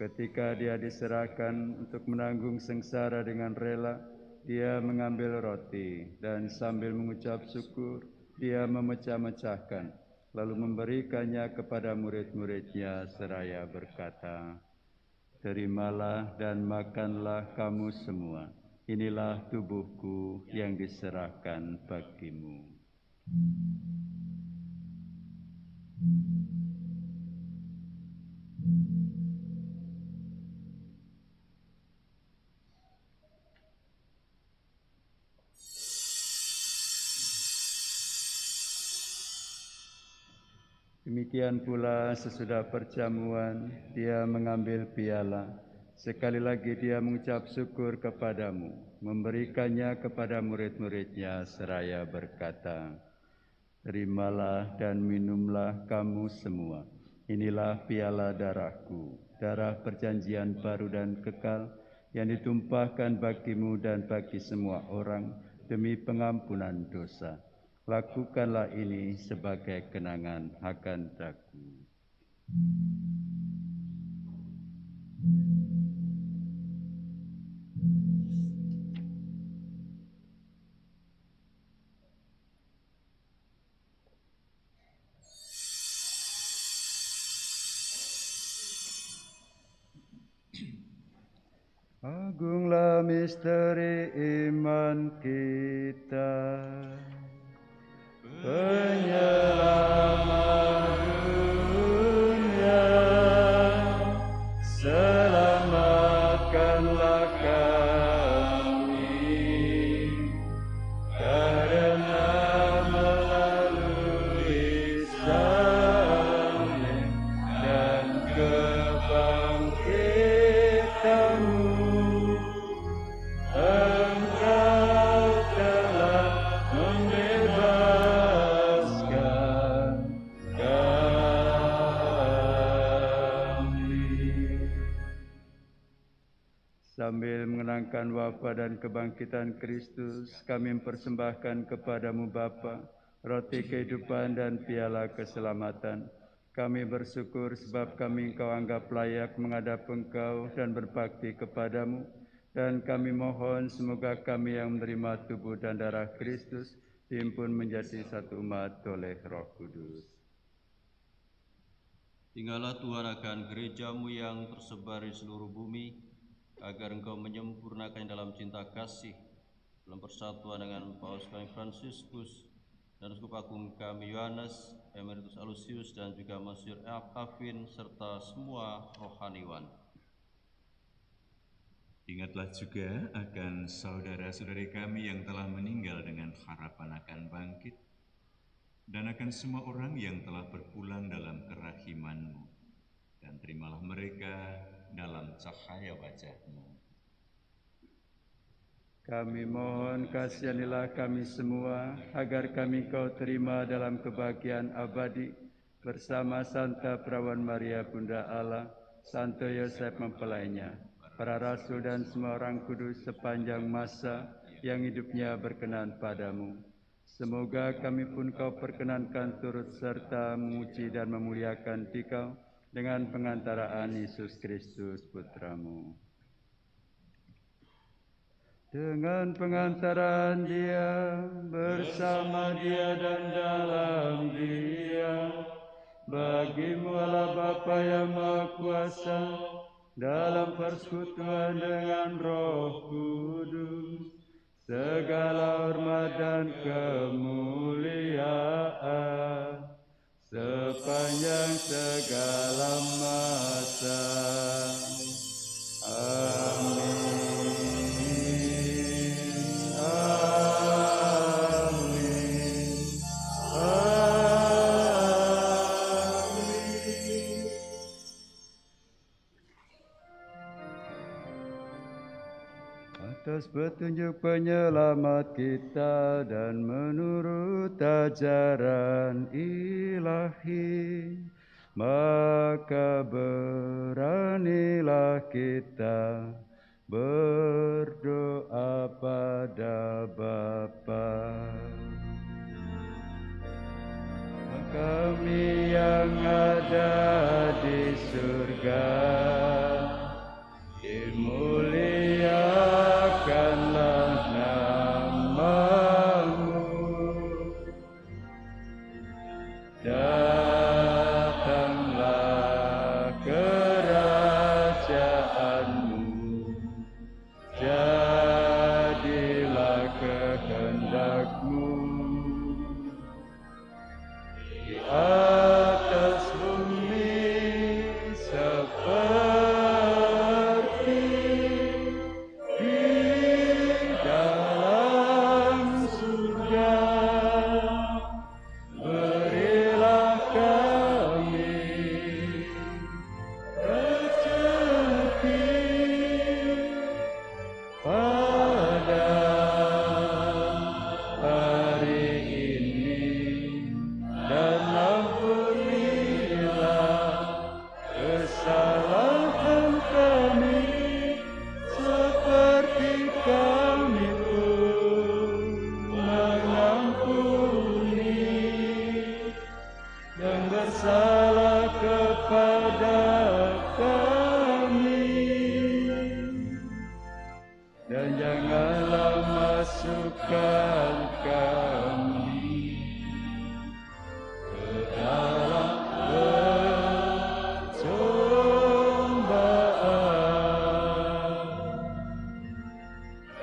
Ketika dia diserahkan untuk menanggung sengsara dengan rela, dia mengambil roti dan sambil mengucap syukur, dia memecah-mecahkan, lalu memberikannya kepada murid-muridnya seraya berkata, "Terimalah dan makanlah kamu semua. Inilah tubuhku yang diserahkan bagimu." Demikian pula sesudah perjamuan, dia mengambil piala. Sekali lagi dia mengucap syukur kepadamu, memberikannya kepada murid-muridnya seraya berkata, "Terimalah dan minumlah kamu semua. Inilah piala darahku, darah perjanjian baru dan kekal, yang ditumpahkan bagimu dan bagi semua orang demi pengampunan dosa. Lakukanlah ini sebagai kenangan akan aku." Agunglah misteri iman kita. Penyelamat dunia, selamatkanlah kami, karena melalui salib dan kebangkitanmu, Engkau telah membebaskan kami. Sambil mengenangkan wafat dan kebangkitan Kristus, kami mempersembahkan kepadamu Bapa, roti kehidupan dan piala keselamatan. Kami bersyukur sebab kami Engkau anggap layak menghadap Engkau dan berbakti kepadamu. Dan kami mohon semoga kami yang menerima tubuh dan darah Kristus dihimpun menjadi satu umat oleh Roh Kudus. Tinggallah Tuhan akan gerejamu yang tersebar di seluruh bumi, agar Engkau menyempurnakan dalam cinta kasih, dalam persatuan dengan Paus kami Fransiskus dan Uskup Agung kami Yohanes, Emeritus Alusius dan juga Monsinyur Afin serta semua rohaniwan. Ingatlah juga akan saudara-saudari kami yang telah meninggal dengan harapan akan bangkit, dan akan semua orang yang telah berpulang dalam kerahiman-Mu, dan terimalah mereka dalam cahaya wajah-Mu. Kami mohon kasihanilah kami semua, agar kami Kau terima dalam kebahagiaan abadi, bersama Santa Perawan Maria Bunda Allah, Santo Yosef mempelainya, para rasul dan semua orang kudus sepanjang masa yang hidupnya berkenan padamu. Semoga kami pun Kau perkenankan turut serta memuji dan memuliakan Dikau dengan pengantaraan Yesus Kristus Putramu. Dengan pengantaran Dia, bersama Dia dan dalam Dia, bagimu Allah Bapa yang Maha Kuasa, dalam persekutuan dengan Roh Kudus, segala hormat dan kemuliaan sepanjang segala masa. Amin. Atas petunjuk penyelamat kita dan menurut ajaran ilahi, maka beranilah kita berdoa pada Bapa. Kami yang ada di surga, muliakanlah namamu. Datanglah kerajaanmu, jadilah kehendakmu di atas bumi seperti di dalam surga. Berilah kami rezeki pada hari ini, dan ampunilah kesalahan kami seperti kami pun mengampuni yang bersalah kepada kami, dan janganlah masukkan kami ke dalam pencobaan,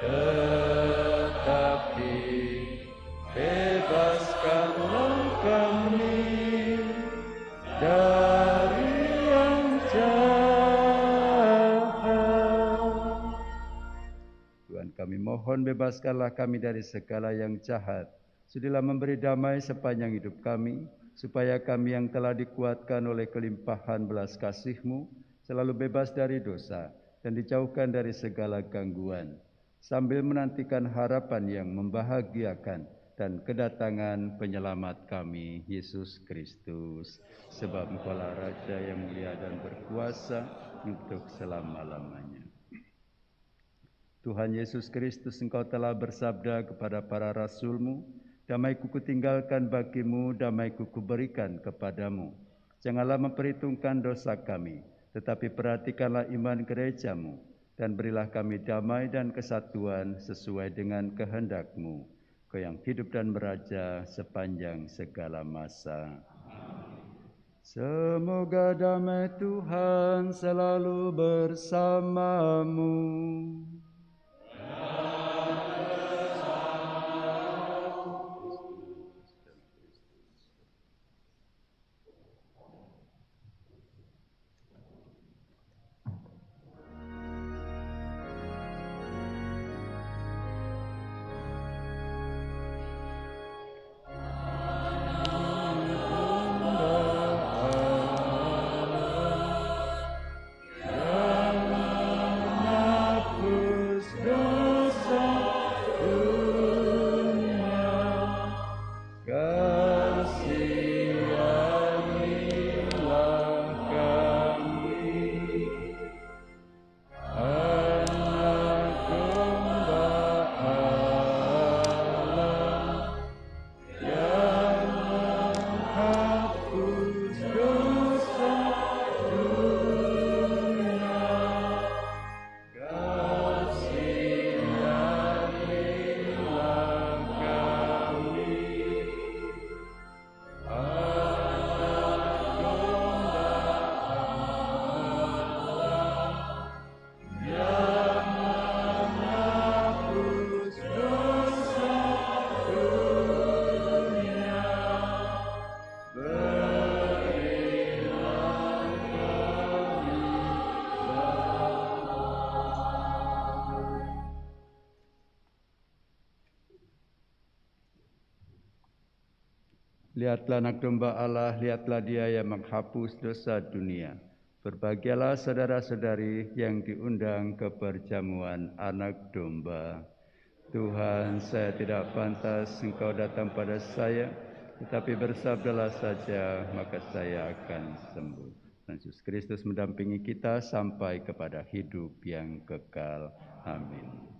tetapi bebaskanlah kami dari yang jahat. Tuhan, kami mohon bebaskanlah kami dari segala yang jahat. Sudilah memberi damai sepanjang hidup kami, supaya kami yang telah dikuatkan oleh kelimpahan belas kasih-Mu selalu bebas dari dosa dan dijauhkan dari segala gangguan, sambil menantikan harapan yang membahagiakan dan kedatangan penyelamat kami, Yesus Kristus. Sebab Engkaulah Raja yang mulia dan berkuasa untuk selama-lamanya. Tuhan Yesus Kristus, Engkau telah bersabda kepada para rasul-Mu, damai-Ku kutinggalkan bagimu, damai-Ku kuberikan kepadamu. Janganlah memperhitungkan dosa kami, tetapi perhatikanlah iman gereja-Mu, dan berilah kami damai dan kesatuan sesuai dengan kehendak-Mu, Kau yang hidup dan meraja sepanjang segala masa. Semoga damai Tuhan selalu bersamamu. Lihatlah anak domba Allah, lihatlah Dia yang menghapus dosa dunia. Berbahagialah saudara-saudari yang diundang ke perjamuan anak domba. Tuhan, saya tidak pantas Engkau datang pada saya, tetapi bersabdalah saja, maka saya akan sembuh. Yesus Kristus mendampingi kita sampai kepada hidup yang kekal. Amin.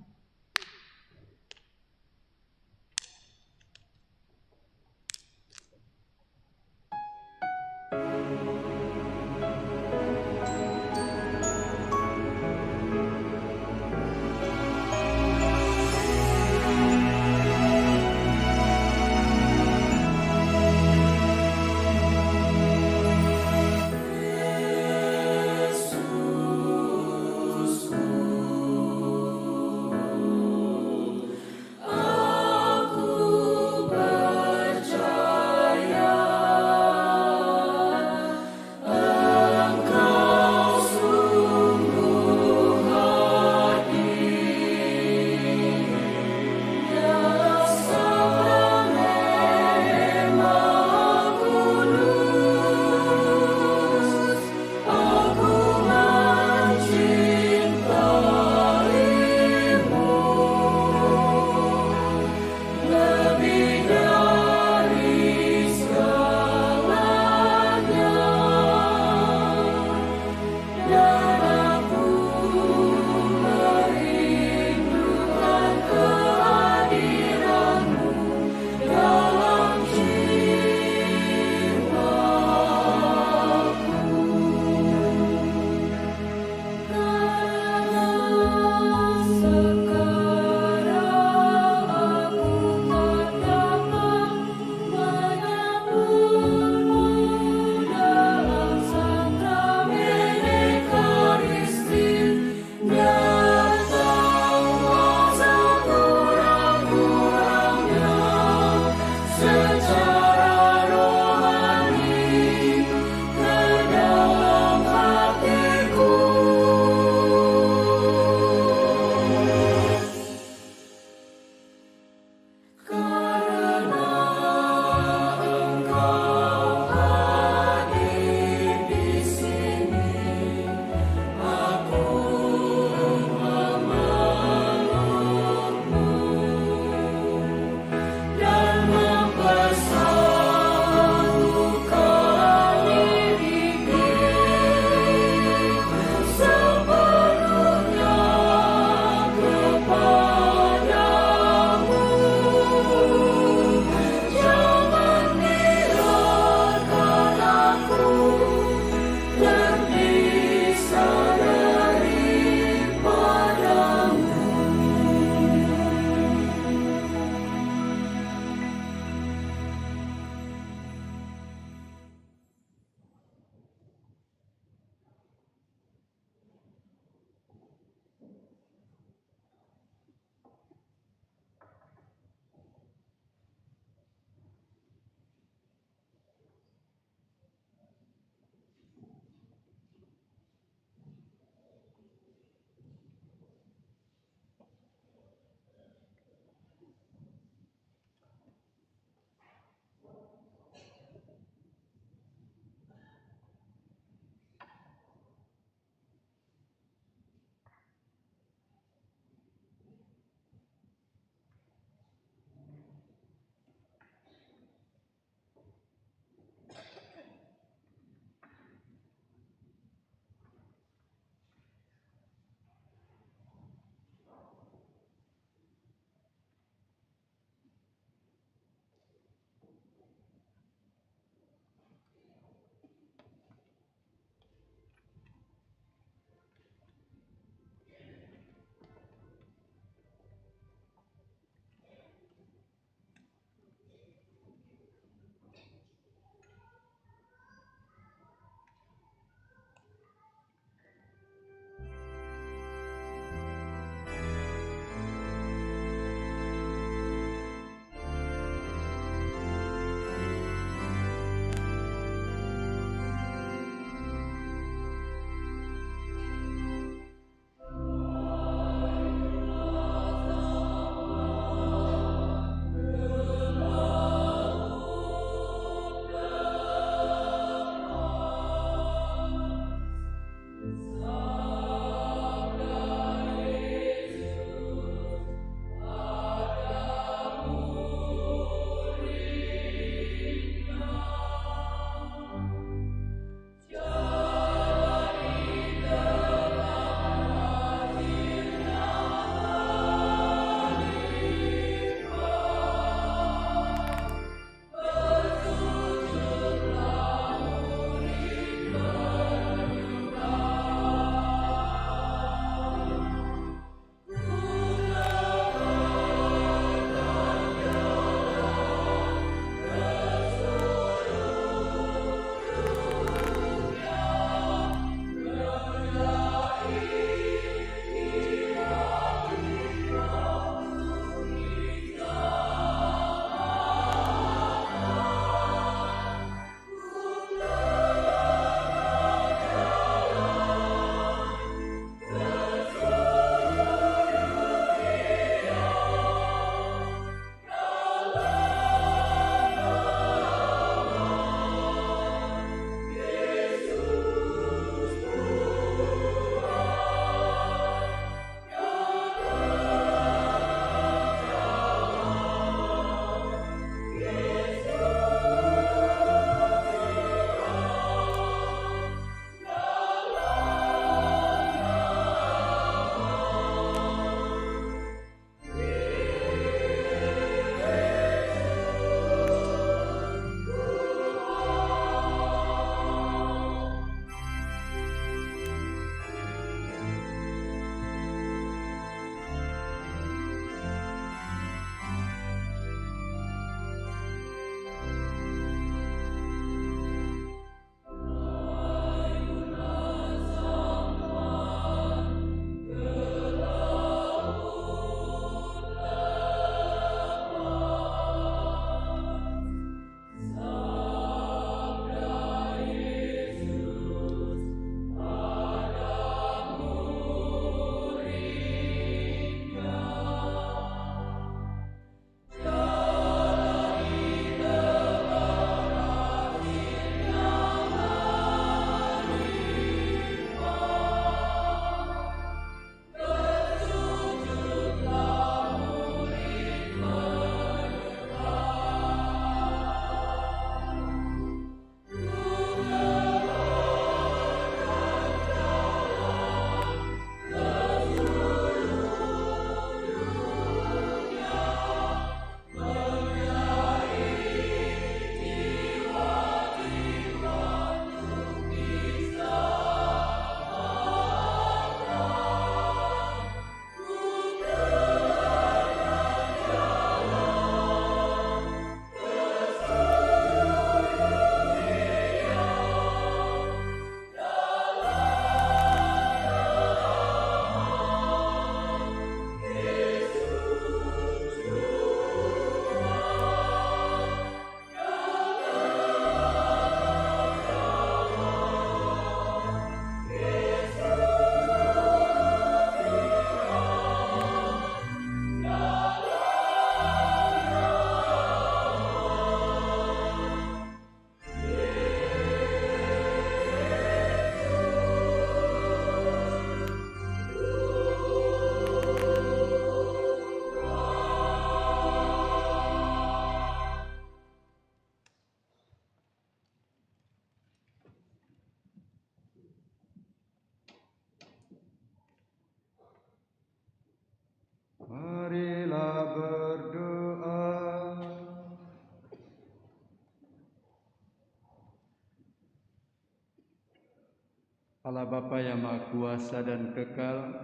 Bapa yang Maha Kuasa dan kekal,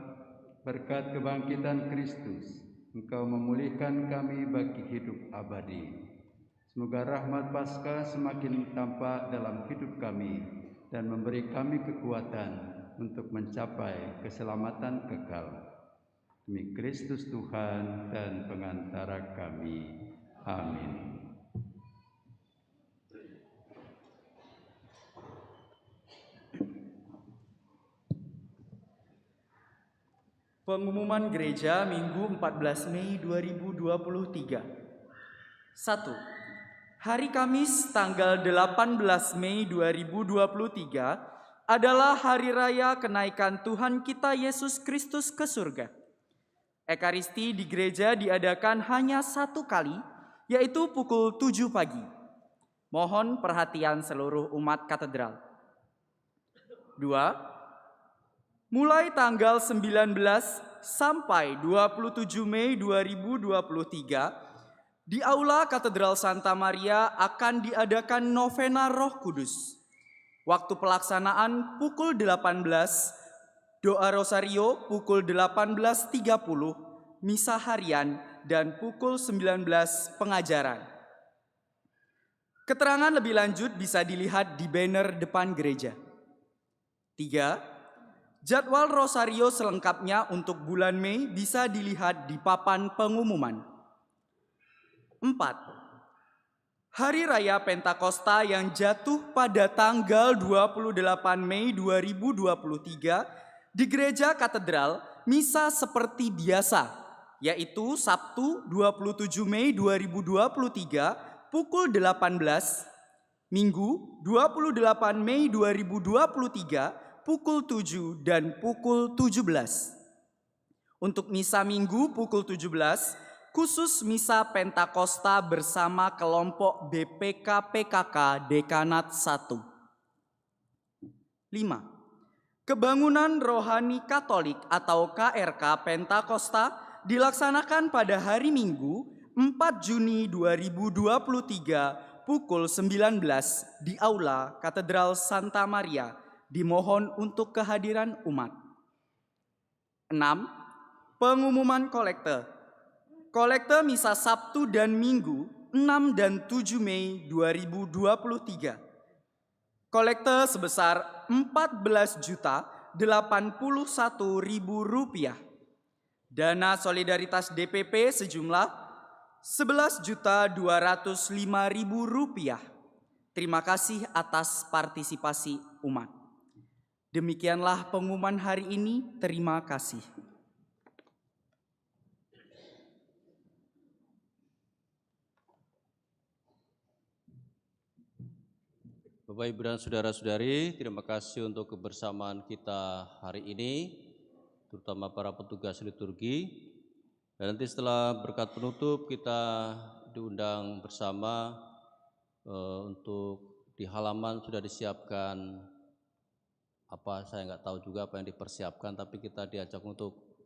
berkat kebangkitan Kristus, Engkau memulihkan kami bagi hidup abadi. Semoga rahmat Paskah semakin tampak dalam hidup kami dan memberi kami kekuatan untuk mencapai keselamatan kekal. Demi Kristus Tuhan dan pengantara kami. Amin. Pengumuman gereja Minggu 14 Mei 2023. 1. Hari Kamis tanggal 18 Mei 2023 adalah hari raya kenaikan Tuhan kita Yesus Kristus ke surga. Ekaristi di gereja diadakan hanya satu kali, yaitu pukul 7 pagi. Mohon perhatian seluruh umat katedral. 2. Mulai tanggal 19 sampai 27 Mei 2023, di Aula Katedral Santa Maria akan diadakan novena Roh Kudus. Waktu pelaksanaan pukul 18, doa rosario pukul 18.30, misa harian, dan pukul 19 pengajaran. Keterangan lebih lanjut bisa dilihat di banner depan gereja. 3. Jadwal rosario selengkapnya untuk bulan Mei bisa dilihat di papan pengumuman. 4. Hari Raya Pentakosta yang jatuh pada tanggal 28 Mei 2023 di Gereja Katedral, misa seperti biasa, yaitu Sabtu 27 Mei 2023 pukul 18, Minggu 28 Mei 2023 pukul 7 dan pukul 17. Untuk misa Minggu pukul 17, khusus misa Pentakosta bersama kelompok BPK PKK Dekanat 1. 5. Kebangunan Rohani Katolik atau KRK Pentakosta dilaksanakan pada hari Minggu 4 Juni 2023 pukul 19 di Aula Katedral Santa Maria. Dimohon untuk kehadiran umat. 6. Pengumuman kolekte. Kolekte misa Sabtu dan Minggu 6 dan 7 Mei 2023. Kolekte sebesar Rp14.081.000. Dana solidaritas DPP sejumlah Rp11.205.000. Terima kasih atas partisipasi umat. Demikianlah pengumuman hari ini. Terima kasih. Bapak, Ibu, dan saudara-saudari, terima kasih untuk kebersamaan kita hari ini, terutama para petugas liturgi. Dan nanti setelah berkat penutup kita diundang bersama untuk di halaman sudah disiapkan saya nggak tahu juga apa yang dipersiapkan, tapi kita diajak untuk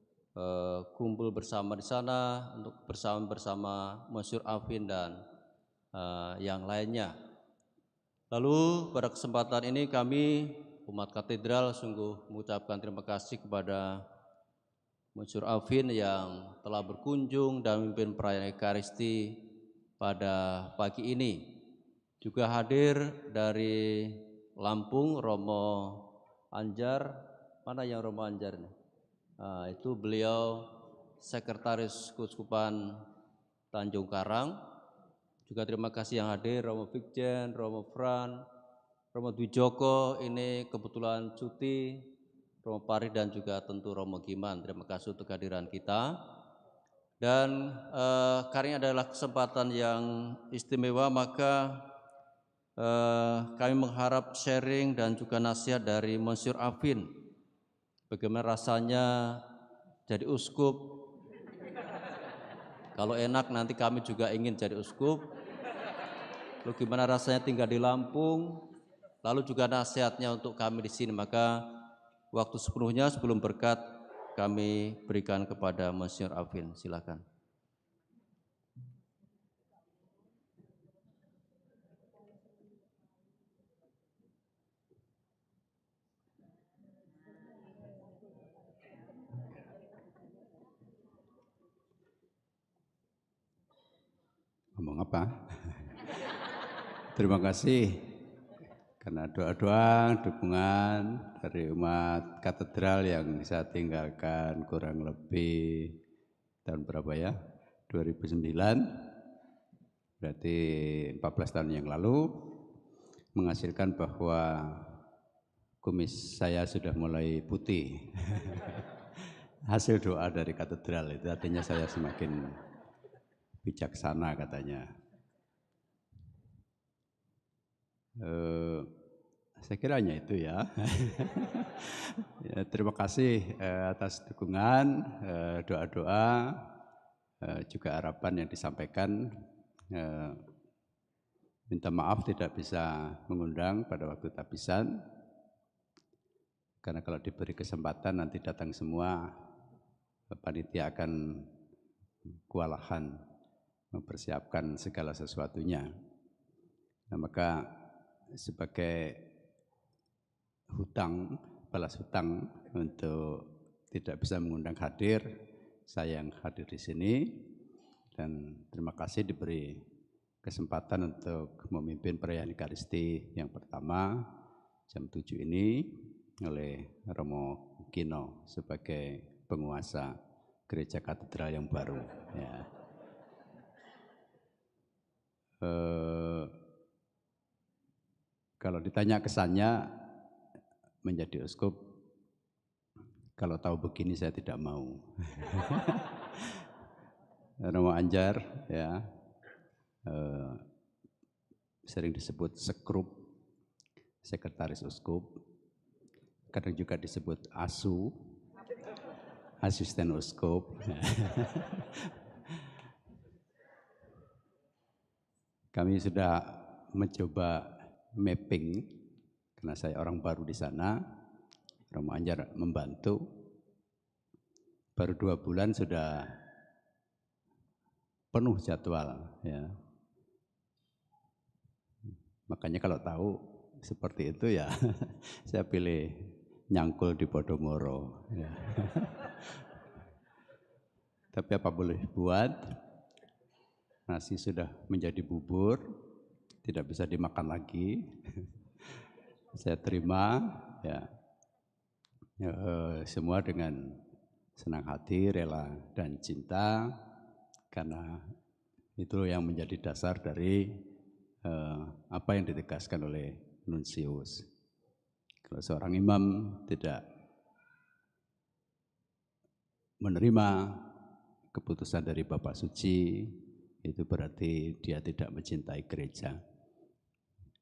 kumpul bersama di sana untuk bersama Monsieur Alvin dan yang lainnya. Lalu pada kesempatan ini kami umat katedral sungguh mengucapkan terima kasih kepada Monsieur Alvin yang telah berkunjung dan memimpin perayaan Ekaristi pada pagi ini. Juga hadir dari Lampung Romo Anjar, mana yang Romo Anjar nih? Itu beliau Sekretaris Keuskupan Tanjung Karang. Juga terima kasih yang hadir Romo Vikjen, Romo Fran, Romo Dwijoko, ini kebetulan cuti, Romo Pari dan juga tentu Romo Giman. Terima kasih untuk kehadiran kita. Dan karena ini adalah kesempatan yang istimewa, maka kami mengharap sharing dan juga nasihat dari Monsieur Alvin. Bagaimana rasanya jadi uskup? Kalau enak nanti kami juga ingin jadi uskup. Lalu gimana rasanya tinggal di Lampung? Lalu juga nasihatnya untuk kami di sini. Maka waktu sepenuhnya sebelum berkat kami berikan kepada Monsieur Alvin. Silakan. ngomong apa? Terima kasih karena doa-doa, dukungan dari umat katedral yang saya tinggalkan kurang lebih tahun berapa ya? 2009, berarti 14 tahun yang lalu, menghasilkan bahwa kumis saya sudah mulai putih. Hasil doa dari katedral itu artinya saya semakin bijaksana katanya. Saya kiranya itu ya. Ya, terima kasih atas dukungan, doa-doa, juga harapan yang disampaikan. Minta maaf tidak bisa mengundang pada waktu tabisan, karena kalau diberi kesempatan nanti datang semua, panitia akan kewalahan mempersiapkan segala sesuatunya. Nah, maka sebagai hutang, balas hutang untuk tidak bisa mengundang hadir, saya yang hadir di sini, dan terima kasih diberi kesempatan untuk memimpin perayaan Ekaristi yang pertama jam 7 ini oleh Romo Kino sebagai penguasa gereja katedral yang baru. Ya. Kalau ditanya kesannya menjadi uskup, kalau tahu begini saya tidak mau. Romo Anjar ya, sering disebut sekrup, sekretaris uskup, kadang juga disebut ASU, asisten uskup. Kami sudah mencoba mapping, karena saya orang baru di sana, Romo Anjar membantu, baru 2 bulan sudah penuh jadwal. Ya. Makanya kalau tahu seperti itu ya, saya pilih nyangkul di Podomoro. Ya. Tapi apa boleh buat, nasi sudah menjadi bubur, tidak bisa dimakan lagi. Saya terima ya, semua dengan senang hati, rela dan cinta, karena itu yang menjadi dasar dari apa yang ditegaskan oleh Nunsius. Kalau seorang imam tidak menerima keputusan dari Bapak Suci, itu berarti dia tidak mencintai gereja.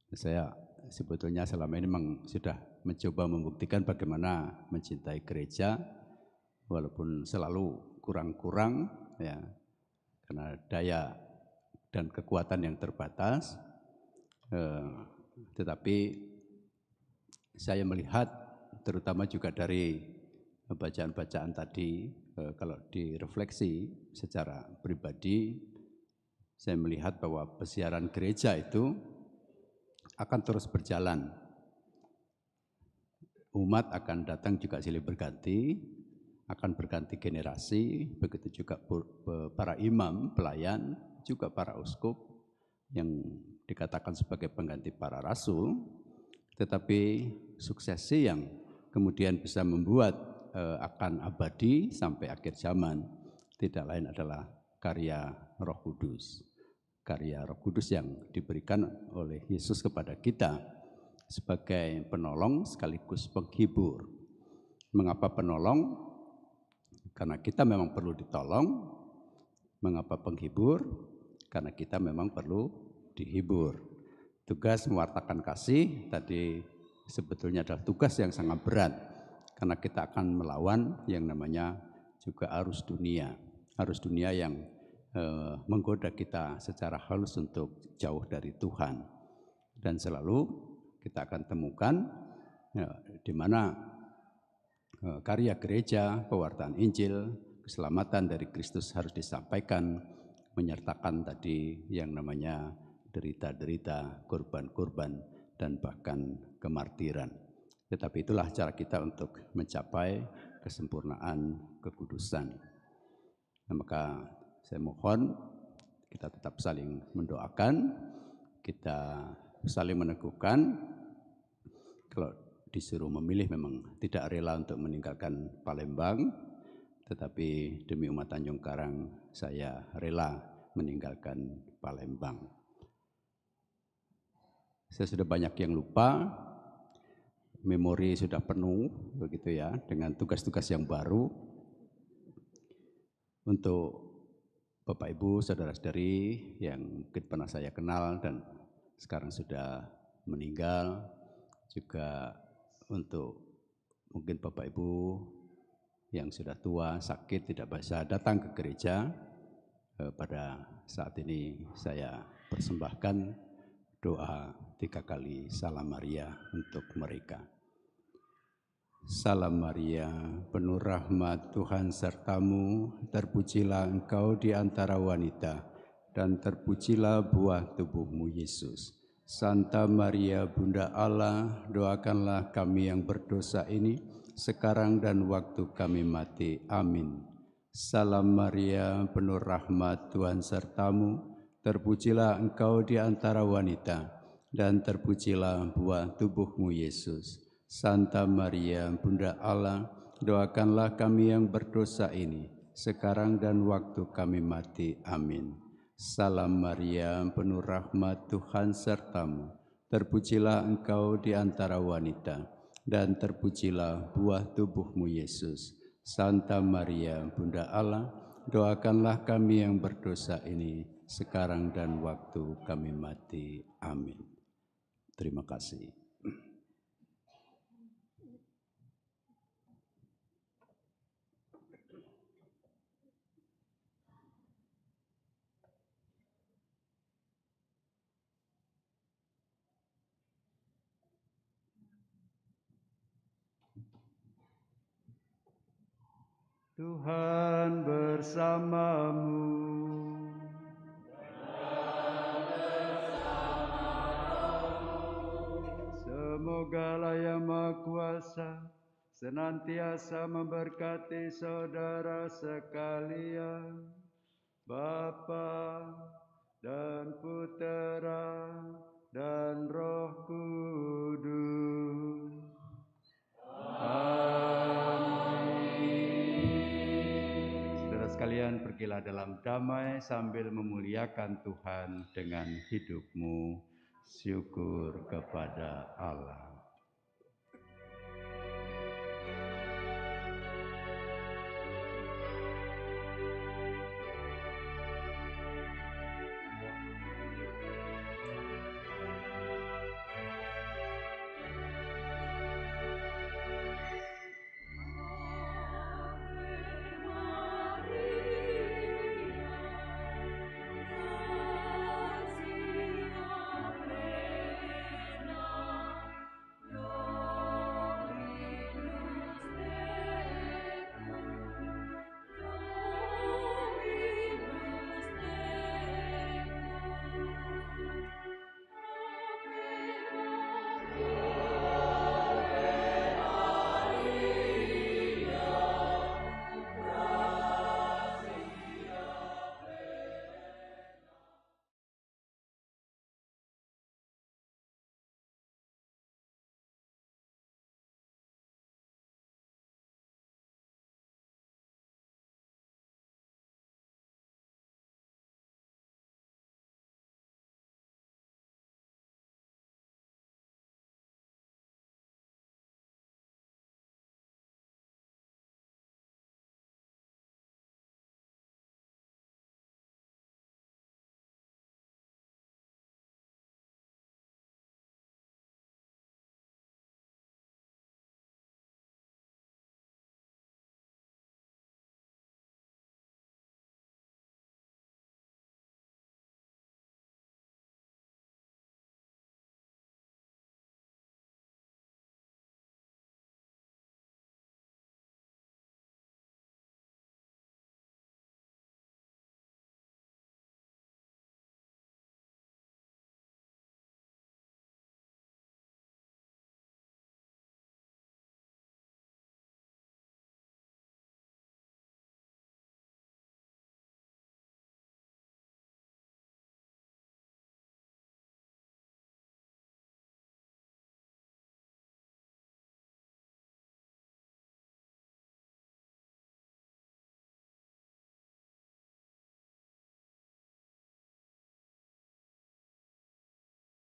Saya sebetulnya selama ini memang sudah mencoba membuktikan bagaimana mencintai gereja, walaupun selalu kurang-kurang ya, karena daya dan kekuatan yang terbatas, tetapi saya melihat terutama juga dari bacaan-bacaan tadi, kalau direfleksi secara pribadi, saya melihat bahwa pesiaran gereja itu akan terus berjalan. Umat akan datang juga silih berganti, akan berganti generasi, begitu juga para imam, pelayan, juga para uskup yang dikatakan sebagai pengganti para rasul, tetapi suksesi yang kemudian bisa membuat akan abadi sampai akhir zaman tidak lain adalah karya Roh Kudus. Karya Roh Kudus yang diberikan oleh Yesus kepada kita sebagai penolong sekaligus penghibur. Mengapa penolong? Karena kita memang perlu ditolong. Mengapa penghibur? Karena kita memang perlu dihibur. Tugas mewartakan kasih tadi sebetulnya adalah tugas yang sangat berat, karena kita akan melawan yang namanya juga arus dunia. Arus dunia yang menggoda kita secara halus untuk jauh dari Tuhan. Dan selalu kita akan temukan di mana karya gereja, pewartaan Injil, keselamatan dari Kristus harus disampaikan, menyertakan tadi yang namanya derita-derita, korban-korban, dan bahkan kemartiran. Tetapi itulah cara kita untuk mencapai kesempurnaan kekudusan. Nah, maka saya mohon kita tetap saling mendoakan, kita saling meneguhkan. Kalau disuruh memilih memang tidak rela untuk meninggalkan Palembang, tetapi demi umat Tanjung Karang saya rela meninggalkan Palembang. Saya sudah banyak yang lupa, memori sudah penuh begitu ya, dengan tugas-tugas yang baru. Untuk Bapak Ibu, saudara-saudari yang mungkin pernah saya kenal dan sekarang sudah meninggal, juga untuk mungkin Bapak Ibu yang sudah tua, sakit, tidak bisa datang ke gereja, pada saat ini saya persembahkan doa 3 kali Salam Maria untuk mereka. Salam Maria, penuh rahmat Tuhan sertamu, terpujilah engkau di antara wanita, dan terpujilah buah tubuhmu Yesus. Santa Maria Bunda Allah, doakanlah kami yang berdosa ini, sekarang dan waktu kami mati. Amin. Salam Maria, penuh rahmat Tuhan sertamu, terpujilah engkau di antara wanita, dan terpujilah buah tubuhmu Yesus. Santa Maria, Bunda Allah, doakanlah kami yang berdosa ini, sekarang dan waktu kami mati. Amin. Salam Maria, penuh rahmat Tuhan sertamu, terpujilah engkau di antara wanita, dan terpujilah buah tubuhmu Yesus. Santa Maria, Bunda Allah, doakanlah kami yang berdosa ini, sekarang dan waktu kami mati. Amin. Terima kasih. Tuhan bersamamu. Semoga Allah yang Maha Kuasa senantiasa memberkati saudara sekalian, Bapa dan Putera dan Roh Kudus. Saudara sekalian, pergilah dalam damai sambil memuliakan Tuhan dengan hidupmu. Syukur kepada Allah.